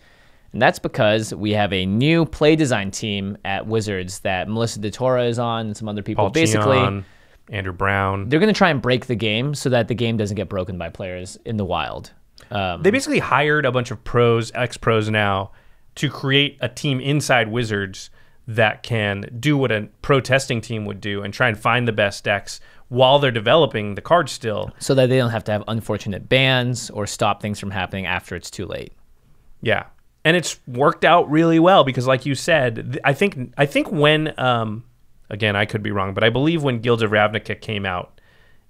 And that's because we have a new play design team at Wizards that Melissa DeTora is on and some other people. Paul basically, Cheon, Andrew Brown. They're going to try and break the game so that the game doesn't get broken by players in the wild. They basically hired a bunch of pros, ex-pros now, to create a team inside Wizards that can do what a pro testing team would do and try and find the best decks while they're developing the cards still. So that they don't have to have unfortunate bans or stop things from happening after it's too late. Yeah. And it's worked out really well because, like you said, I think when, again, I could be wrong, but I believe when Guilds of Ravnica came out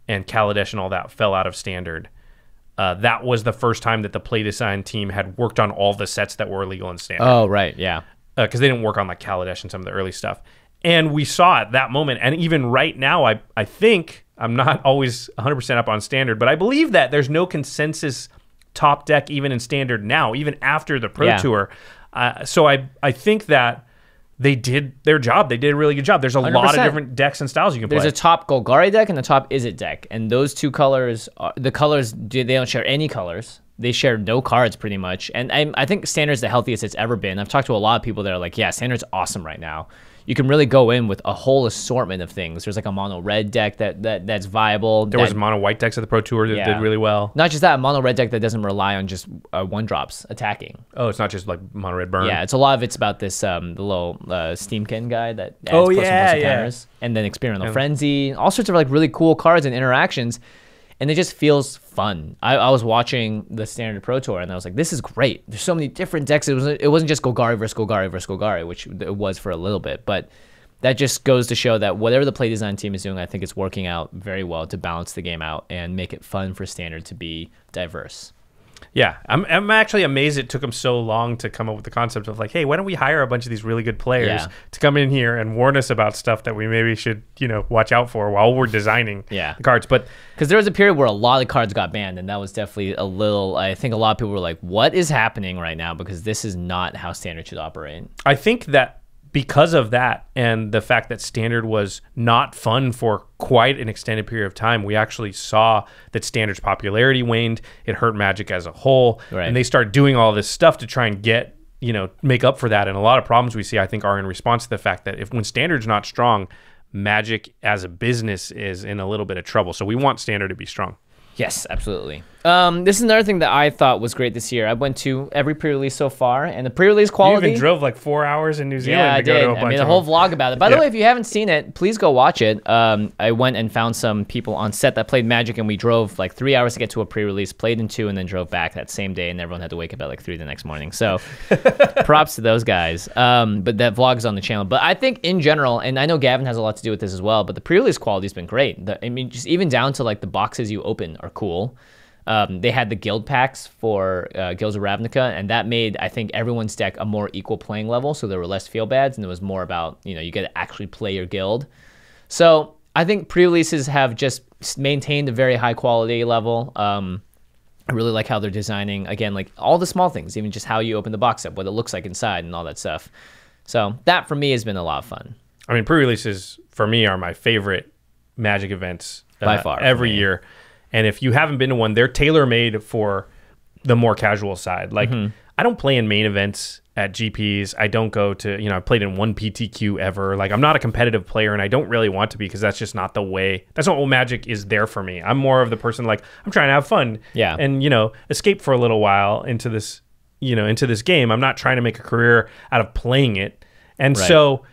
and Kaladesh and all that fell out of Standard, that was the first time that the play design team had worked on all the sets that were illegal in Standard. Oh, right, yeah. Because they didn't work on like Kaladesh and some of the early stuff. And we saw at that moment, and even right now, I think, I'm not always 100% up on Standard, but I believe that there's no consensus top deck even in Standard now, even after the Pro Tour. So I think that they did their job. They did a really good job. There's a 100%. Lot of different decks and styles you can play. There's a top Golgari deck and a top Izzet deck. And those two colors, the colors, they don't share any colors. They share no cards pretty much. And I think Standard's the healthiest it's ever been. I've talked to a lot of people that are like, yeah, Standard's awesome right now. You can really go in with a whole assortment of things. There's like a mono red deck that's viable. There was mono white decks at the Pro Tour that did really well. Not just that, a mono red deck that doesn't rely on just one drops attacking. Oh, it's not just like mono red burn. Yeah, it's a lot of it's about this the little Steamkin guy that adds plus counters, and then Experimental Frenzy, all sorts of like really cool cards and interactions. And it just feels fun. I was watching the Standard Pro Tour, and I was like, this is great. There's so many different decks. It wasn't just Golgari versus Golgari versus Golgari, which it was for a little bit. But that just goes to show that whatever the play design team is doing, I think it's working out very well to balance the game out and make it fun for Standard to be diverse. Yeah, I'm actually amazed it took them so long to come up with the concept of like, hey, why don't we hire a bunch of these really good players to come in here and warn us about stuff that we maybe should, watch out for while we're designing the cards. But because there was a period where a lot of cards got banned, and that was definitely a little, I think a lot of people were like, what is happening right now? Because this is not how Standard should operate. I think that because of that and the fact that Standard was not fun for quite an extended period of time, we actually saw that Standard's popularity waned. It hurt Magic as a whole. Right. And they started doing all this stuff to try and get, make up for that. And a lot of problems we see, I think, are in response to the fact that when Standard's not strong, Magic as a business is in a little bit of trouble. So we want Standard to be strong. Yes, absolutely. This is another thing that I thought was great this year. I went to every pre-release so far, and the pre-release quality... You even drove like 4 hours in New Zealand to go to a bunch of them. I made a whole vlog about it. By the way, if you haven't seen it, please go watch it. I went and found some people on set that played Magic, and we drove like 3 hours to get to a pre-release, played in 2, and then drove back that same day, and everyone had to wake up at like 3 the next morning. So props to those guys. But that vlog is on the channel. But I think in general, and I know Gavin has a lot to do with this as well, but the pre-release quality has been great. Just even down to like the boxes you open are cool. They had the guild packs for Guilds of Ravnica, and that made, I think, everyone's deck a more equal playing level, so there were less feel bads, and it was more about, you get to actually play your guild. So I think pre-releases have just maintained a very high quality level. I really like how they're designing, again, like all the small things, even just how you open the box up, what it looks like inside, and all that stuff. So that, for me, has been a lot of fun. I mean, pre-releases, for me, are my favorite Magic events by far every year. And if you haven't been to one, they're tailor-made for the more casual side. Like, I don't play in main events at GPs. I don't go to, I played in one PTQ ever. Like, I'm not a competitive player, and I don't really want to be because that's just not the way. That's not what Magic is there for me. I'm more of the person, like, I'm trying to have fun. Yeah. And, escape for a little while into this, into this game. I'm not trying to make a career out of playing it. And so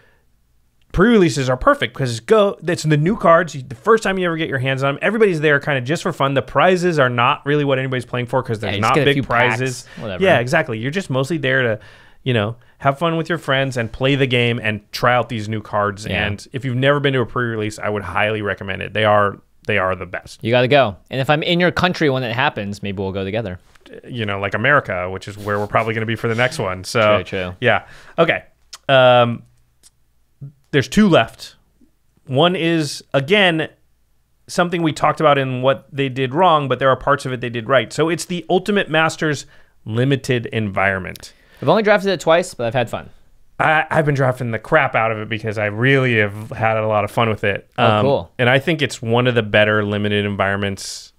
pre-releases are perfect because it's the new cards. The first time you ever get your hands on them, everybody's there kind of just for fun. The prizes are not really what anybody's playing for because there's not big prizes. Yeah, exactly. You're just mostly there to, have fun with your friends and play the game and try out these new cards. Yeah. And if you've never been to a pre-release, I would highly recommend it. They are the best. You got to go. And if I'm in your country when it happens, maybe we'll go together. Like America, which is where we're probably going to be for the next one. So true. Yeah. Okay. There's 2 left. One is, again, something we talked about in what they did wrong, but there are parts of it they did right. So it's the Ultimate Masters limited environment. I've only drafted it twice, but I've had fun. I've been drafting the crap out of it because I really have had a lot of fun with it. Cool. And I think it's one of the better limited environments,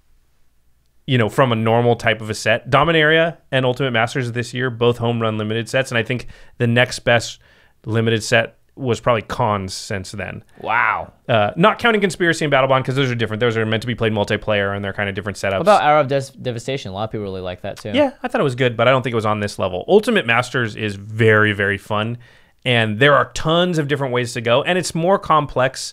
from a normal type of a set. Dominaria and Ultimate Masters this year, both home run limited sets. And I think the next best limited set was probably Cons since then. Wow. Not counting Conspiracy and Battle Bond because those are different. Those are meant to be played multiplayer and they're kind of different setups. What about Hour of Devastation? A lot of people really like that too. Yeah, I thought it was good, but I don't think it was on this level. Ultimate Masters is very, very fun, and there are tons of different ways to go, and it's more complex,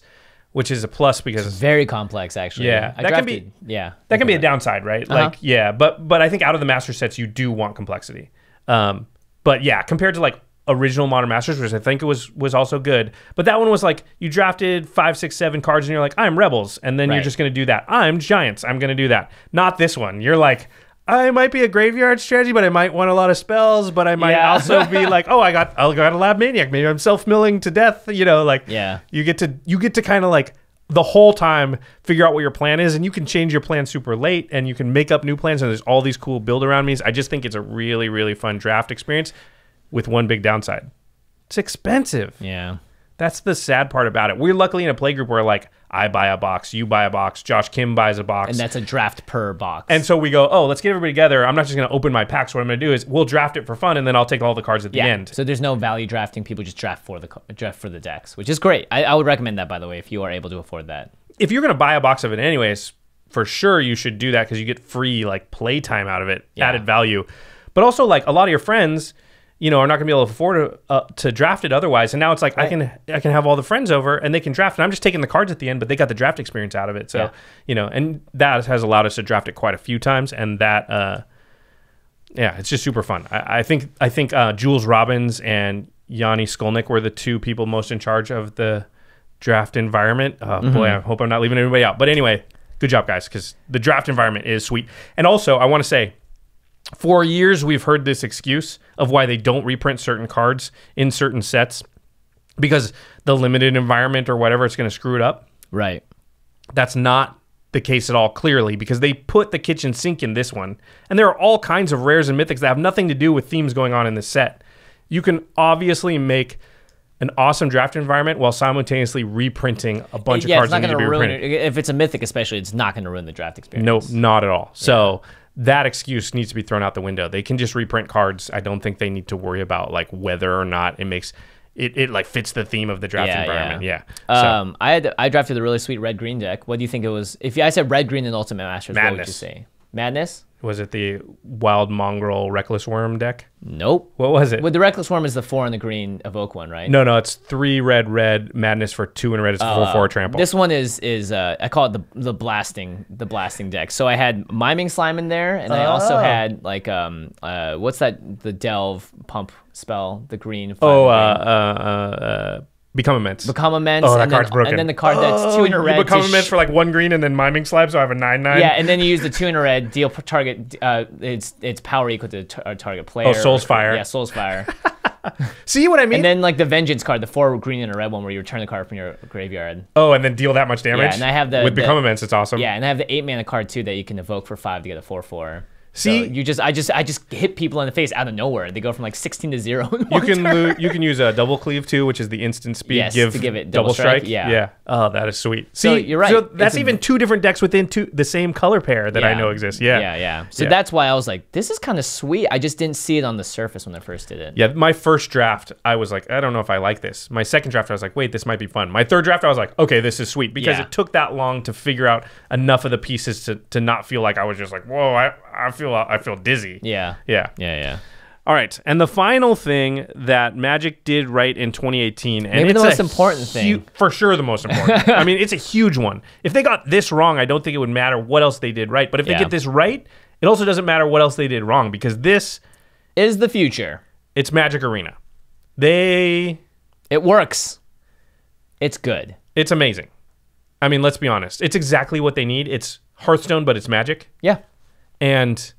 which is a plus because it's very complex actually. Yeah, that can be a downside, right? But I think out of the Master sets you do want complexity. But yeah, compared to like original Modern Masters, which I think it was also good, but that one was like you drafted 5, 6, 7 cards and you're like, I'm Rebels, and then you're just going to do that. I'm Giants, I'm going to do that. Not this one. You're like, I might be a graveyard strategy, but I might want a lot of spells, but I might also be like, oh, I got a Lab Maniac, maybe I'm self-milling to death, you get to kind of like the whole time figure out what your plan is, and you can change your plan super late and you can make up new plans, and there's all these cool build around me's. I just think it's a really, really fun draft experience with one big downside. It's expensive. Yeah. That's the sad part about it. We're luckily in a play group where like I buy a box, you buy a box, Josh Kim buys a box. And that's a draft per box. And so we go, oh, let's get everybody together. I'm not just going to open my packs. What I'm going to do is we'll draft it for fun, and then I'll take all the cards at the end. So there's no value drafting. People just draft for the decks, which is great. I would recommend that, by the way, if you are able to afford that. If you're going to buy a box of it anyways, for sure you should do that because you get free like play time out of it, added value. But also like a lot of your friends, are not going to be able to afford to draft it otherwise. And now it's like I can have all the friends over and they can draft, and I'm just taking the cards at the end, but they got the draft experience out of it. So and that has allowed us to draft it quite a few times, and that it's just super fun. I think Jules Robbins and Yanni Skolnick were the 2 people most in charge of the draft environment. Boy, I hope I'm not leaving anybody out. But anyway, good job, guys, because the draft environment is sweet. And also, I want to say, for years, we've heard this excuse of why they don't reprint certain cards in certain sets because the limited environment or whatever, it's going to screw it up. Right. That's not the case at all, clearly, because they put the kitchen sink in this one. And there are all kinds of rares and mythics that have nothing to do with themes going on in this set. You can obviously make an awesome draft environment while simultaneously reprinting a bunch of cards that need to be reprinted. If it's a mythic especially, it's not going to ruin the draft experience. No, not at all. So that excuse needs to be thrown out the window. They can just reprint cards. I don't think they need to worry about like whether or not it makes it like fits the theme of the draft environment. Yeah. So. I drafted a really sweet red-green deck. What do you think it was? If I said red-green in Ultimate Masters, Madness. What would you say? Madness? Was it the Wild Mongrel Reckless Worm deck? Nope. What was it? Well, the Reckless Worm is the 4 and the green evoke one, right? No, it's 3 red, Madness for 2 and red. It's 4/4 trample. This one is I call it the blasting deck. So I had Miming Slime in there, and I also had like what's that, the Delve pump spell, the green. Become Immense. Become Immense. Oh, that card's broken. And then the card that's 2 in a red. You Become Immense for like 1 green and then Miming Slime, so I have a 9/9. Yeah, and then you use the 2 in a red, deal per target, its power equal to target player. Oh, Soul's Fire. Yeah, Soul's Fire. See what I mean? And then like the Vengeance card, the 4 green and a red one where you return the card from your graveyard. Oh, and then deal that much damage? Yeah, and I have with Become Immense, it's awesome. Yeah, and I have the 8 mana card too that you can evoke for 5 to get a 4/4. See, so I just hit people in the face out of nowhere. They go from like 16 to 0. You can use a double cleave too, which is the instant speed. Yes, to give it double strike. Yeah. Oh, that is sweet. So see, you're right. So that's even 2 different decks within the same color pair that I know exists. Yeah. So that's why I was like, this is kind of sweet. I just didn't see it on the surface when I first did it. Yeah, my first draft, I was like, I don't know if I like this. My second draft, I was like, wait, this might be fun. My third draft, I was like, okay, this is sweet, because it took that long to figure out enough of the pieces to not feel like I was just like, whoa, I feel dizzy. Yeah. All right, and the final thing that Magic did right in 2018, and Maybe it's the most important thing. for sure the most important. I mean, it's a huge one. If they got this wrong, I don't think it would matter what else they did right. But if they get this right, it also doesn't matter what else they did wrong, because this is the future. It's Magic Arena. It works. It's good. It's amazing. I mean, let's be honest. It's exactly what they need. It's Hearthstone, but it's Magic. Yeah. And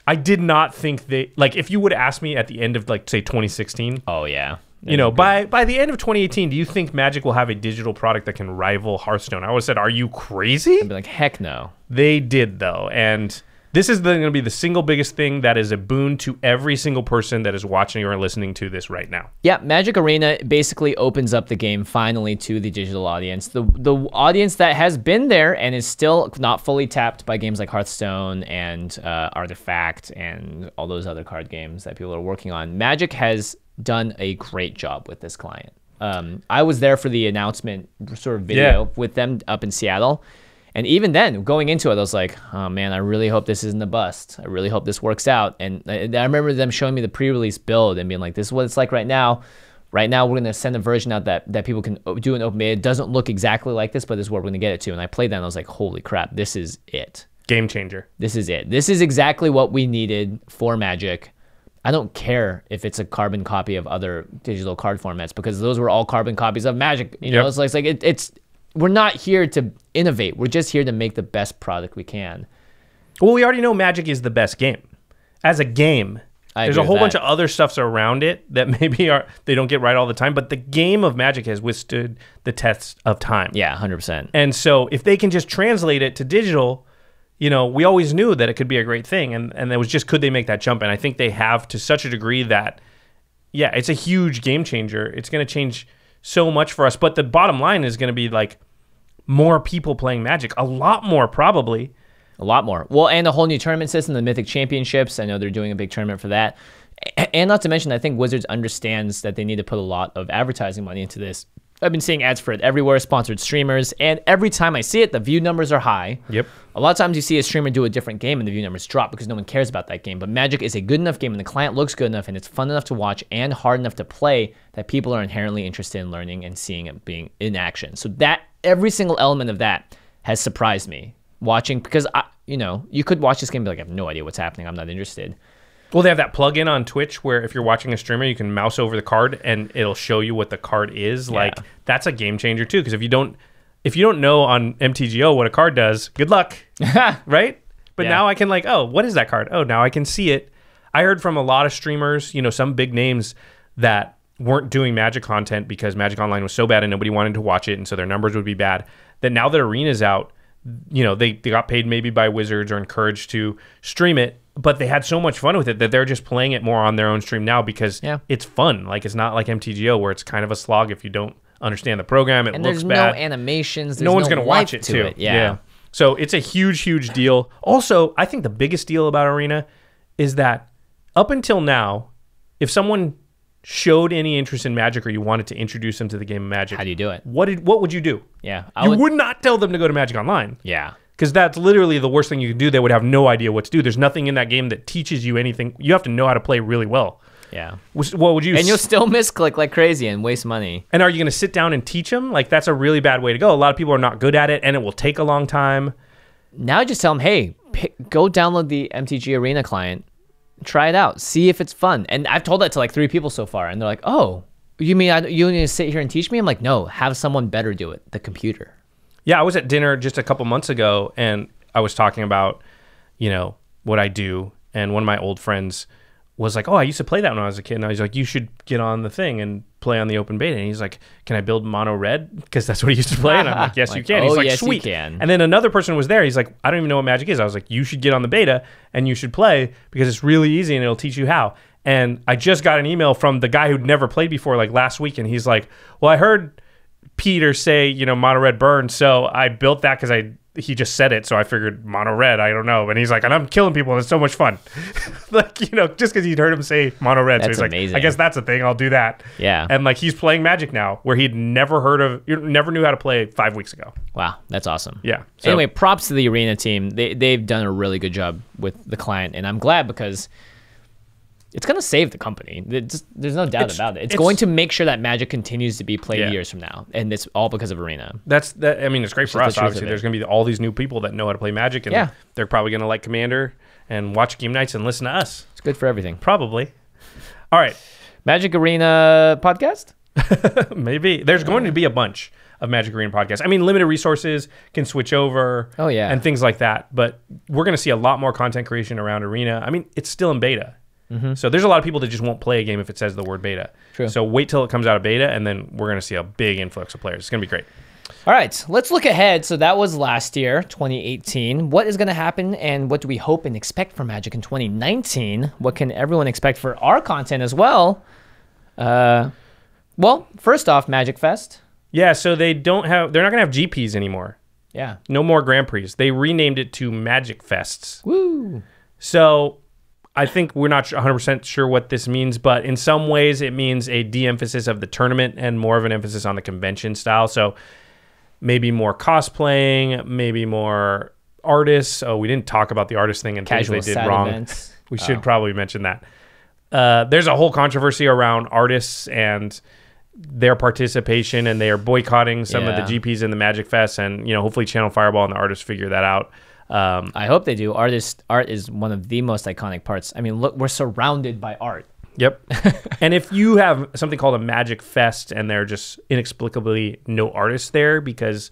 I did not think if you would ask me at the end of, like, say, 2016. Oh, yeah. By the end of 2018, do you think Magic will have a digital product that can rival Hearthstone? I would have said, are you crazy? I'd be like, heck no. They did, though. And this is going to be the single biggest thing that is a boon to every single person that is watching or listening to this right now. Yeah, Magic Arena basically opens up the game finally to the digital audience. The audience that has been there and is still not fully tapped by games like Hearthstone and Artifact and all those other card games that people are working on. Magic has done a great job with this client. I was there for the announcement sort of video with them up in Seattle. And even then, going into it, I was like, oh, man, I really hope this isn't a bust. I really hope this works out. And I remember them showing me the pre-release build and being like, this is what it's like right now. Right now, we're going to send a version out that people can do an open beta. It doesn't look exactly like this, but this is what we're going to get it to. And I played that, and I was like, holy crap, this is it. Game changer. This is it. This is exactly what we needed for Magic. I don't care if it's a carbon copy of other digital card formats, because those were all carbon copies of Magic. You know, it's like it's we're not here to innovate. We're just here to make the best product we can. Well, we already know Magic is the best game. As a game, there's a whole bunch of other stuffs around it that maybe they don't get right all the time, but the game of Magic has withstood the test of time. Yeah, 100%. And so if they can just translate it to digital, we always knew that it could be a great thing, and it was just, could they make that jump? And I think they have, to such a degree that, it's a huge game changer. It's going to change so much for us. But the bottom line is going to be like more people playing Magic, a lot more probably. A lot more. Well, and a whole new tournament system, the Mythic Championships. I know they're doing a big tournament for that. And not to mention, I think Wizards understands that they need to put a lot of advertising money into this. I've been seeing ads for it everywhere, sponsored streamers, and every time I see it, the view numbers are high. Yep. A lot of times you see a streamer do a different game and the view numbers drop because no one cares about that game. But Magic is a good enough game and the client looks good enough and it's fun enough to watch and hard enough to play that people are inherently interested in learning and seeing it being in action. So that every single element of that has surprised me watching, because you could watch this game and be like, I have no idea what's happening. I'm not interested. Well, they have that plugin on Twitch where if you're watching a streamer, you can mouse over the card and it'll show you what the card is. Like, that's a game changer too, because if you don't know on MTGO what a card does, good luck, right? But now I can what is that card? Oh, now I can see it. I heard from a lot of streamers, some big names that weren't doing Magic content because Magic Online was so bad and nobody wanted to watch it, and so their numbers would be bad, that now that Arena's out, they got paid maybe by Wizards or encouraged to stream it, but they had so much fun with it that they're just playing it more on their own stream now because it's fun. Like, it's not like MTGO where it's kind of a slog if you don't understand the program. It looks bad. There's no animations. No one's going to watch it too. Yeah. So it's a huge, huge deal. Also, I think the biggest deal about Arena is that up until now, if someone showed any interest in Magic or you wanted to introduce them to the game of Magic, how do you do it? What would you do? Yeah. You would not tell them to go to Magic Online. Yeah. Because that's literally the worst thing you can do. They would have no idea what to do. There's nothing in that game that teaches you anything. You have to know how to play really well. Yeah. What would you... And you'll still misclick like crazy and waste money. And are you going to sit down and teach them? Like, that's a really bad way to go. A lot of people are not good at it, and it will take a long time. Now just tell them, hey, go download the MTG Arena client, try it out, see if it's fun. And I've told that to like 3 people so far, and they're like, oh, you mean you need to sit here and teach me? I'm like, no, have someone better do it, the computer. Yeah, I was at dinner just a couple months ago, and I was talking about, what I do, and one of my old friends was like, oh, I used to play that when I was a kid. And I was like, you should get on the thing and play on the open beta. And he's like, can I build mono red? Because that's what he used to play. And I'm like, yes, you can. He's like, yes, sweet. You can. And then another person was there. He's like, I don't even know what Magic is. I was like, you should get on the beta and you should play because it's really easy and it'll teach you how. And I just got an email from the guy who'd never played before, like last week. And he's like, well, I heard Peter say, mono red burns. So I built that because he just said it, so I figured mono red, I don't know. And he's like, and I'm killing people, and it's so much fun. Just because he'd heard him say mono red. That's so he's amazing. like, I guess that's a thing, I'll do that. Yeah. And he's playing Magic now, where he'd never knew how to play 5 weeks ago. Wow, that's awesome. Yeah. So, anyway, props to the Arena team. They've done a really good job with the client, and I'm glad because it's going to save the company. There's no doubt about it. It's going to make sure that Magic continues to be played years from now, and it's all because of Arena. I mean, it's great for us. Obviously, there's going to be all these new people that know how to play Magic, and they're probably going to like Commander and watch Game Nights and listen to us. It's good for everything. Probably. All right. Magic Arena podcast? Maybe. There's going to be a bunch of Magic Arena podcasts. I mean, limited resources can switch over. Oh, yeah. And things like that. But we're going to see a lot more content creation around Arena. I mean, it's still in beta. So there's a lot of people that just won't play a game if it says the word beta. True. So wait till it comes out of beta, and then we're going to see a big influx of players. It's going to be great. All right, let's look ahead. So that was last year, 2018. What is going to happen, and what do we hope and expect for Magic in 2019? What can everyone expect for our content as well? Well, first off, Magic Fest. Yeah, so they're not going to have GPs anymore. Yeah. No more Grand Prix. They renamed it to Magic Fests. Woo. So I think we're not 100% sure what this means, but in some ways it means a de-emphasis of the tournament and more of an emphasis on the convention style. So maybe more cosplaying, maybe more artists. Oh, we didn't talk about the artist thing and casual things they did wrong. Events. We should probably mention that. There's a whole controversy around artists and their participation, and they are boycotting some of the GPs in the Magic Fest, and hopefully Channel Fireball and the artists figure that out. I hope they do. Art is one of the most iconic parts. I mean, look, we're surrounded by art. Yep. And if you have something called a Magic Fest and there are just inexplicably no artists there because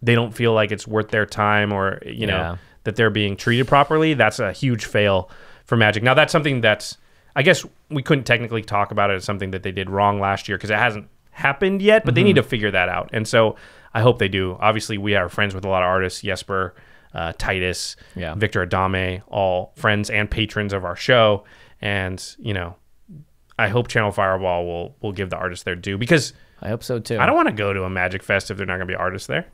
they don't feel like it's worth their time, or that they're being treated properly, that's a huge fail for Magic. Now, that's something that's, I guess we couldn't technically talk about it as something that they did wrong last year because it hasn't happened yet, but they need to figure that out. And so I hope they do. Obviously, we are friends with a lot of artists, Jesper, Titus, Victor Adame, all friends and patrons of our show. And, I hope Channel Fireball will give the artists their due, because I hope so too. I don't want to go to a Magic Fest if they're not going to be artists there.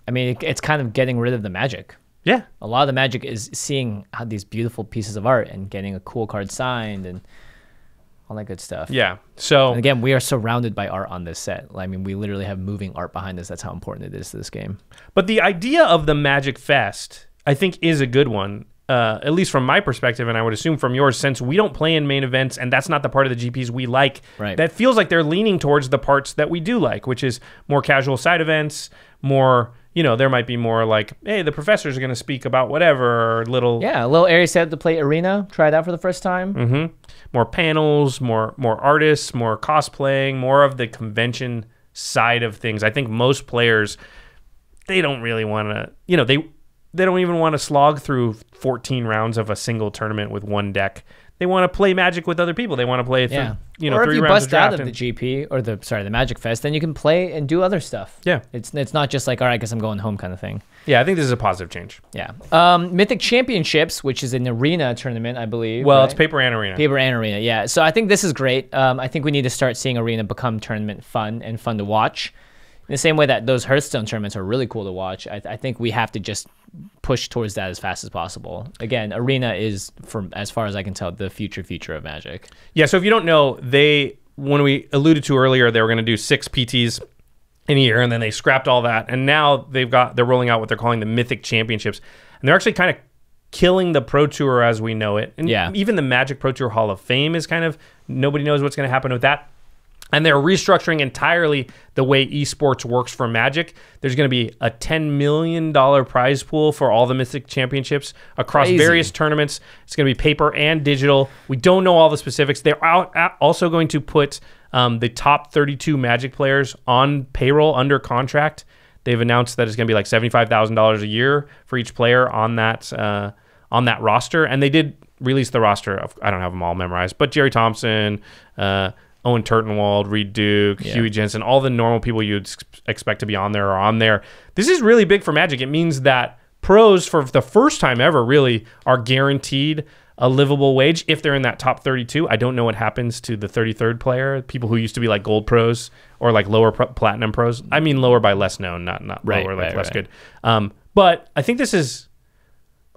I mean, it's kind of getting rid of the magic. Yeah. A lot of the magic is seeing how these beautiful pieces of art and getting a cool card signed and all that good stuff. Yeah. So and again, we are surrounded by art on this set. I mean, we literally have moving art behind us. That's how important it is to this game. But the idea of the Magic Fest, I think, is a good one, at least from my perspective, and I would assume from yours, since we don't play in main events, and that's not the part of the GPs we like. Right. That feels like they're leaning towards the parts that we do like, which is more casual side events, more... there might be more like, hey, the professors are going to speak about whatever, or little... Yeah, a little area set to play Arena. Try it out for the first time. More panels, more artists, more cosplaying, more of the convention side of things. I think most players, they don't really want to... they don't even want to slog through 14 rounds of a single tournament with one deck. They want to play Magic with other people. They want to play or 3 if you rounds of bust draft. out of the GP or the Magic Fest, then you can play and do other stuff. Yeah. It's not just like, all right, I guess I'm going home kind of thing. Yeah, I think this is a positive change. Yeah. Mythic Championships, which is an arena tournament, I believe. Well, right? it's paper and arena. Paper and arena, yeah. So I think this is great. I think we need to start seeing arena become tournament fun and fun to watch. In the same way that those Hearthstone tournaments are really cool to watch, I think we have to just push towards that as fast as possible. Again, Arena is, from as far as I can tell, the future of Magic. Yeah, so if you don't know, when we alluded to earlier, they were going to do 6 PTs in a year, and then they scrapped all that, and now they're rolling out what they're calling the Mythic Championships, and they're actually kind of killing the Pro Tour as we know it. And even the Magic Pro Tour Hall of Fame is kind of, nobody knows what's going to happen with that. And they're restructuring entirely the way esports works for Magic. There's going to be a $10 million prize pool for all the Mythic Championships across various tournaments. It's going to be paper and digital. We don't know all the specifics. They're also going to put the top 32 Magic players on payroll under contract. They've announced that it's going to be like $75,000 a year for each player on that roster. And they did release the roster of, I don't have them all memorized, but Jerry Thompson, Owen Turtenwald, Reed Duke, Huey Jensen, all the normal people you'd expect to be on there are on there. This is really big for Magic. It means that pros, for the first time ever, really are guaranteed a livable wage if they're in that top 32. I don't know what happens to the 33rd player, people who used to be like gold pros or like lower platinum pros. I mean lower by less known, not lower, like less good. But I think this is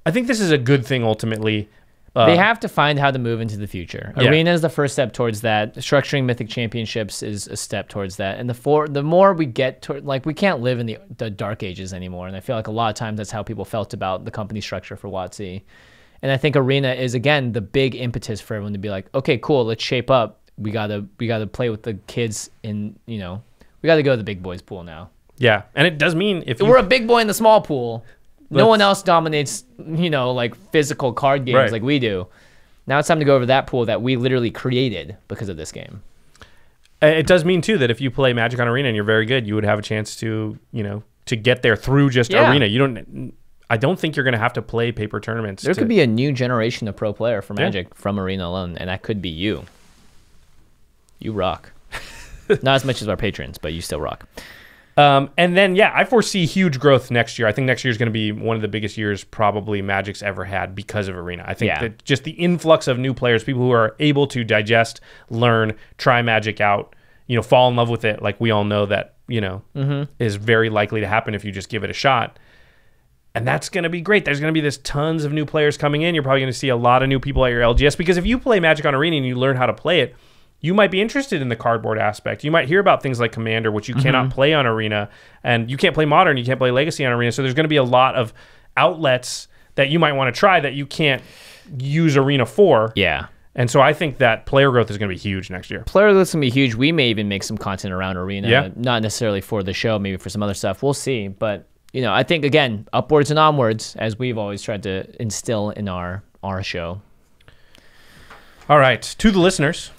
a good thing ultimately. They have to find how to move into the future. Arena is the first step towards that. Structuring Mythic Championships is a step towards that. And the more we get to, like, we can't live in the dark ages anymore. And I feel like a lot of times that's how people felt about the company structure for WotC. And I think Arena is, again, the big impetus for everyone to be like, okay, cool, let's shape up. We gotta play with the kids in, we gotta go to the big boys pool now. Yeah, and it does mean if we're a big boy in the small pool, no one else dominates, like physical card games like we do. Now it's time to go over that pool that we literally created because of this game. It does mean too that if you play Magic on Arena and you're very good, you would have a chance to, to get there through just Arena. I don't think you're going to have to play paper tournaments. There could be a new generation of pro player for Magic from Arena alone, and that could be you. You rock. Not as much as our patrons, but you still rock. And then, I foresee huge growth next year. I think next year is going to be one of the biggest years probably Magic's ever had because of Arena. I think that just the influx of new players, people who are able to digest, learn, try Magic out, fall in love with it, like we all know that, is very likely to happen if you just give it a shot. And that's going to be great. There's going to be this tons of new players coming in. You're probably going to see a lot of new people at your LGS because if you play Magic on Arena and you learn how to play it, you might be interested in the cardboard aspect. You might hear about things like Commander, which you cannot play on Arena, and you can't play Modern, you can't play Legacy on Arena. So there's going to be a lot of outlets that you might want to try that you can't use Arena for. Yeah. And so I think that player growth is going to be huge next year. Player growth is going to be huge. We may even make some content around Arena, not necessarily for the show, maybe for some other stuff. We'll see. But, I think, again, upwards and onwards, as we've always tried to instill in our show. All right. To the listeners,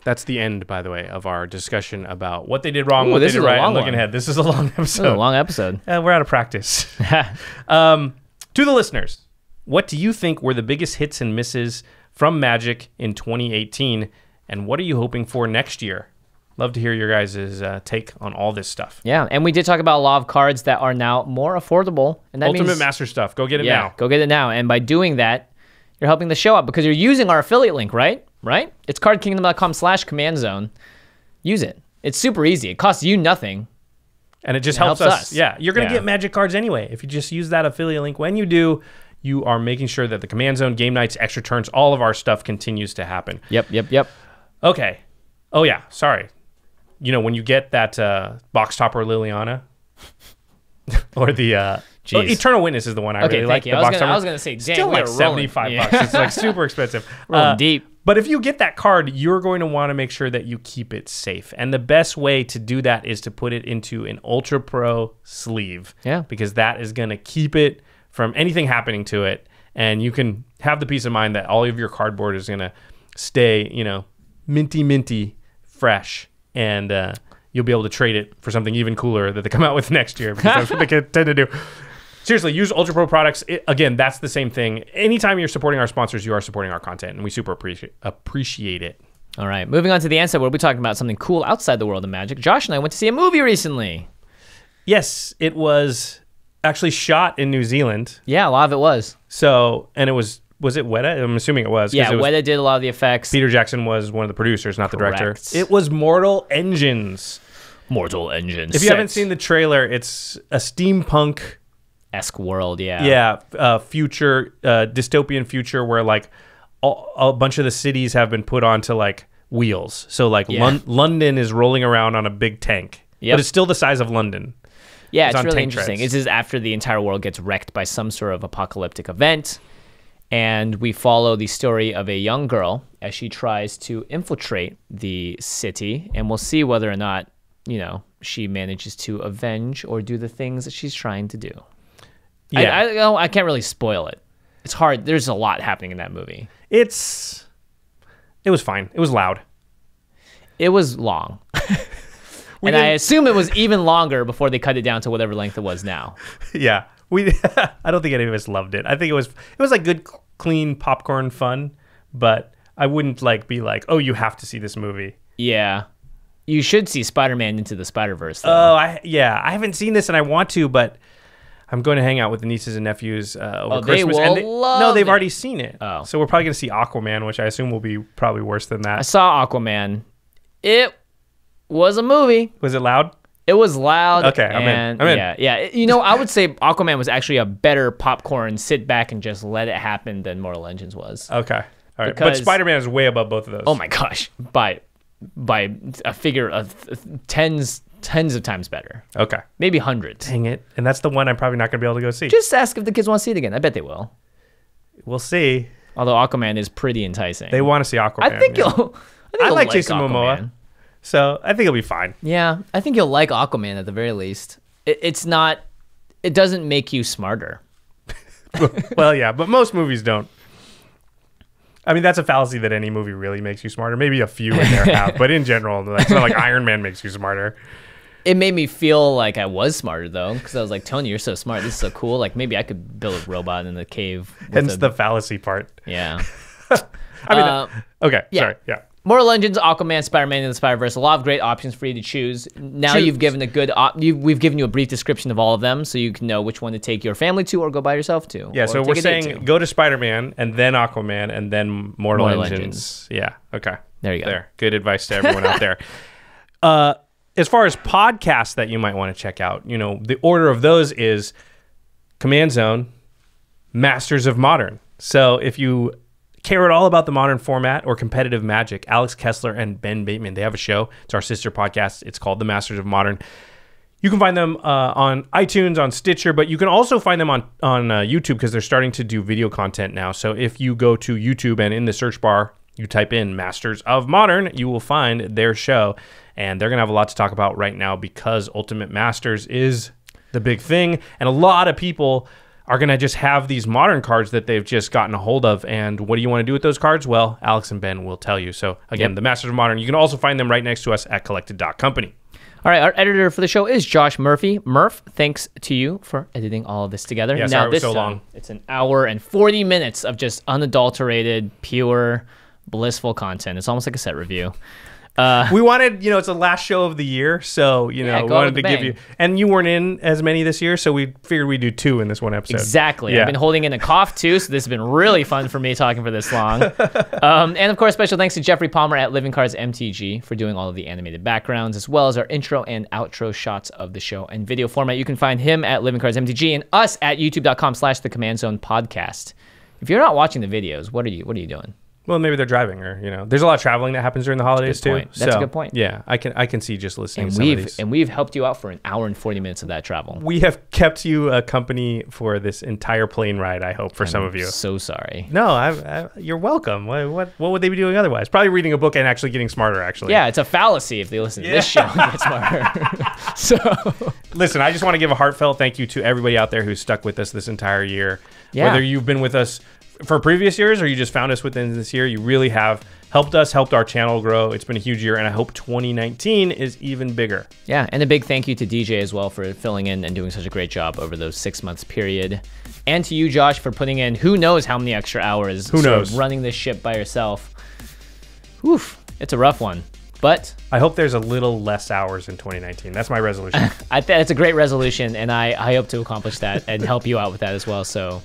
that's the end, by the way, of our discussion about what they did wrong, what they did right, and looking ahead. This is a long episode. This is a long episode. We're out of practice. To the listeners, what do you think were the biggest hits and misses from Magic in 2018, and what are you hoping for next year? Love to hear your guys' take on all this stuff. Yeah, and we did talk about a lot of cards that are now more affordable. And that Ultimate means, Master stuff. Go get it now. Go get it now. And by doing that, you're helping the show out because you're using our affiliate link, right? It's cardkingdom.com/commandzone. Use it. It's super easy. It costs you nothing. And it just helps us. Yeah, you're going to get Magic cards anyway. If you just use that affiliate link, when you do, you are making sure that the Command Zone, Game Nights, Extra Turns, all of our stuff continues to happen. Yep. Okay. Oh, yeah. Sorry. When you get that box topper Liliana or the... Eternal Witness is the one I really like. Okay, thank you. I was going to say, dang, still like $75. It's like super expensive. Rolling deep. But if you get that card, you're going to want to make sure that you keep it safe. And the best way to do that is to put it into an Ultra Pro sleeve. Yeah. Because that is going to keep it from anything happening to it. And you can have the peace of mind that all of your cardboard is going to stay, minty, fresh. And you'll be able to trade it for something even cooler that they come out with next year. Because that's what they tend to do. Seriously, use Ultra Pro products. Again, that's the same thing. Anytime you're supporting our sponsors, you are supporting our content, and we super appreciate it. All right, moving on to the answer, we'll be talking about something cool outside the world of Magic. Josh and I went to see a movie recently. Yes, it was actually shot in New Zealand. Yeah, a lot of it was. So, and it was it Weta? I'm assuming it was. Yeah, Weta did a lot of the effects. Peter Jackson was one of the producers, not Correct. the director. It was Mortal Engines. Mortal Engines. If you haven't seen the trailer, it's a steampunk-esque world, future, dystopian future where like a bunch of the cities have been put onto like wheels. So like London is rolling around on a big tank, but it's still the size of London. Yeah, it's really interesting. This is after the entire world gets wrecked by some sort of apocalyptic event, and we follow the story of a young girl as she tries to infiltrate the city, and we'll see whether or not, she manages to avenge or do the things that she's trying to do. Yeah. I can't really spoil it. It's hard. There's a lot happening in that movie. It was fine. It was loud. It was long. And I assume it was even longer before they cut it down to whatever length it was now. Yeah. I don't think any of us loved it. I think it was like good, clean popcorn fun, but I wouldn't be like, oh, you have to see this movie. Yeah. You should see Spider-Man Into the Spider-Verse, though. Oh, I haven't seen this and I want to, but I'm going to hang out with the nieces and nephews over Christmas. They've already seen it. Oh. So we're probably going to see Aquaman, which I assume will be probably worse than that. I saw Aquaman. It was a movie. Was it loud? It was loud. Okay, I'm in. Yeah. I would say Aquaman was actually a better popcorn, sit back and just let it happen than Mortal Engines was. Okay. All right. But Spider-Man is way above both of those. Oh my gosh. By a figure of tens of times better. Okay. Maybe hundreds. Dang it. And that's the one I'm probably not going to be able to go see. Just ask if the kids want to see it again. I bet they will. We'll see. Although Aquaman is pretty enticing. They want to see Aquaman. I think you'll I like Jason Aquaman. Momoa, so I think it'll be fine. Yeah, I think you'll like Aquaman at the very least. It doesn't make you smarter. Well, yeah, but most movies don't. I mean, that's a fallacy that any movie really makes you smarter. Maybe a few in there have, but in general, it's not like Iron Man makes you smarter. It made me feel like I was smarter, though, because I was like, Tony, you're so smart. This is so cool. Like, maybe I could build a robot in the cave. Hence the fallacy part. Yeah. I mean, okay, yeah. sorry, yeah. More Legends, Aquaman, Spider-Man, and the Spider-Verse. A lot of great options for you to choose. Now you've given a good... we've given you a brief description of all of them, so you can know which one to take your family to or go by yourself to. Yeah, so we're saying go to Spider-Man, and then Aquaman, and then Mortal Engines. Yeah, okay. There you go. There. Good advice to everyone out there. As far as podcasts that you might want to check out, the order of those is Command Zone, Masters of Modern. So if you care at all about the modern format or competitive Magic, Alex Kessler and Ben Bateman, they have a show. It's our sister podcast. It's called The Masters of Modern. You can find them on iTunes, on Stitcher, but you can also find them on YouTube because they're starting to do video content now. So if you go to YouTube and in the search bar, you type in Masters of Modern, you will find their show. And they're going to have a lot to talk about right now because Ultimate Masters is the big thing. And a lot of people are going to just have these modern cards that they've just gotten a hold of. And what do you want to do with those cards? Well, Alex and Ben will tell you. So again, the Masters of Modern, you can also find them right next to us at collected.company. All right, our editor for the show is Josh Murphy. Murph, thanks to you for editing all of this together. Yeah, sorry it was so long. It's an hour and 40 minutes of just unadulterated, pure, blissful content. It's almost like a set review. We wanted, it's the last show of the year, so, we wanted to give you, and you weren't in as many this year, so we figured we'd do 2 in this one episode. Exactly. Yeah. I've been holding in a cough too, so this has been really fun for me talking for this long. And of course, special thanks to Geoffrey Palmer at Living Cards MTG for doing all of the animated backgrounds, as well as our intro and outro shots of the show and video format. You can find him at Living Cards MTG and us at youtube.com/the Command Zone podcast. If you're not watching the videos, what are you doing? Well, maybe they're driving, or there's a lot of traveling that happens during the holidays too. That's a good point. Yeah, I can see just listening. And to some of these. we've helped you out for an hour and 40 minutes of that travel. We have kept you company for this entire plane ride. I hope for some of you. So sorry. No, you're welcome. What would they be doing otherwise? Probably reading a book and actually getting smarter. Actually, yeah, it's a fallacy if they listen to this show and get smarter. So, listen, I just want to give a heartfelt thank you to everybody out there who's stuck with us this entire year. Yeah. Whether you've been with us for previous years or you just found us within this year, you really have helped our channel grow. It's been a huge year, and I hope 2019 is even bigger. Yeah, and a big thank you to DJ as well for filling in and doing such a great job over those 6 months period. And to you, Josh, for putting in who knows how many extra hours. Who knows? Running this ship by yourself. Oof, it's a rough one. But I hope there's a little less hours in 2019. That's my resolution. It's a great resolution, and I hope to accomplish that and help you out with that as well. So,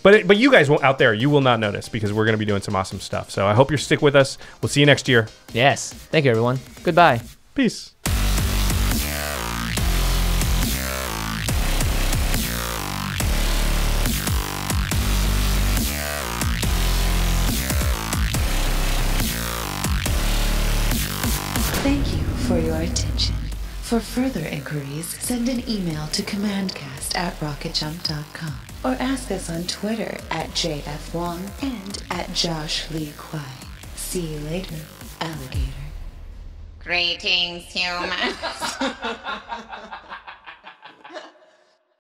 But you guys out there, you will not notice because we're going to be doing some awesome stuff. So I hope you stick with us. We'll see you next year. Yes. Thank you, everyone. Goodbye. Peace. Thank you for your attention. For further inquiries, send an email to commandcast@rocketjump.com or ask us on Twitter at JFWong and at Josh Lee Kwai. See you later, alligator. Greetings, humans.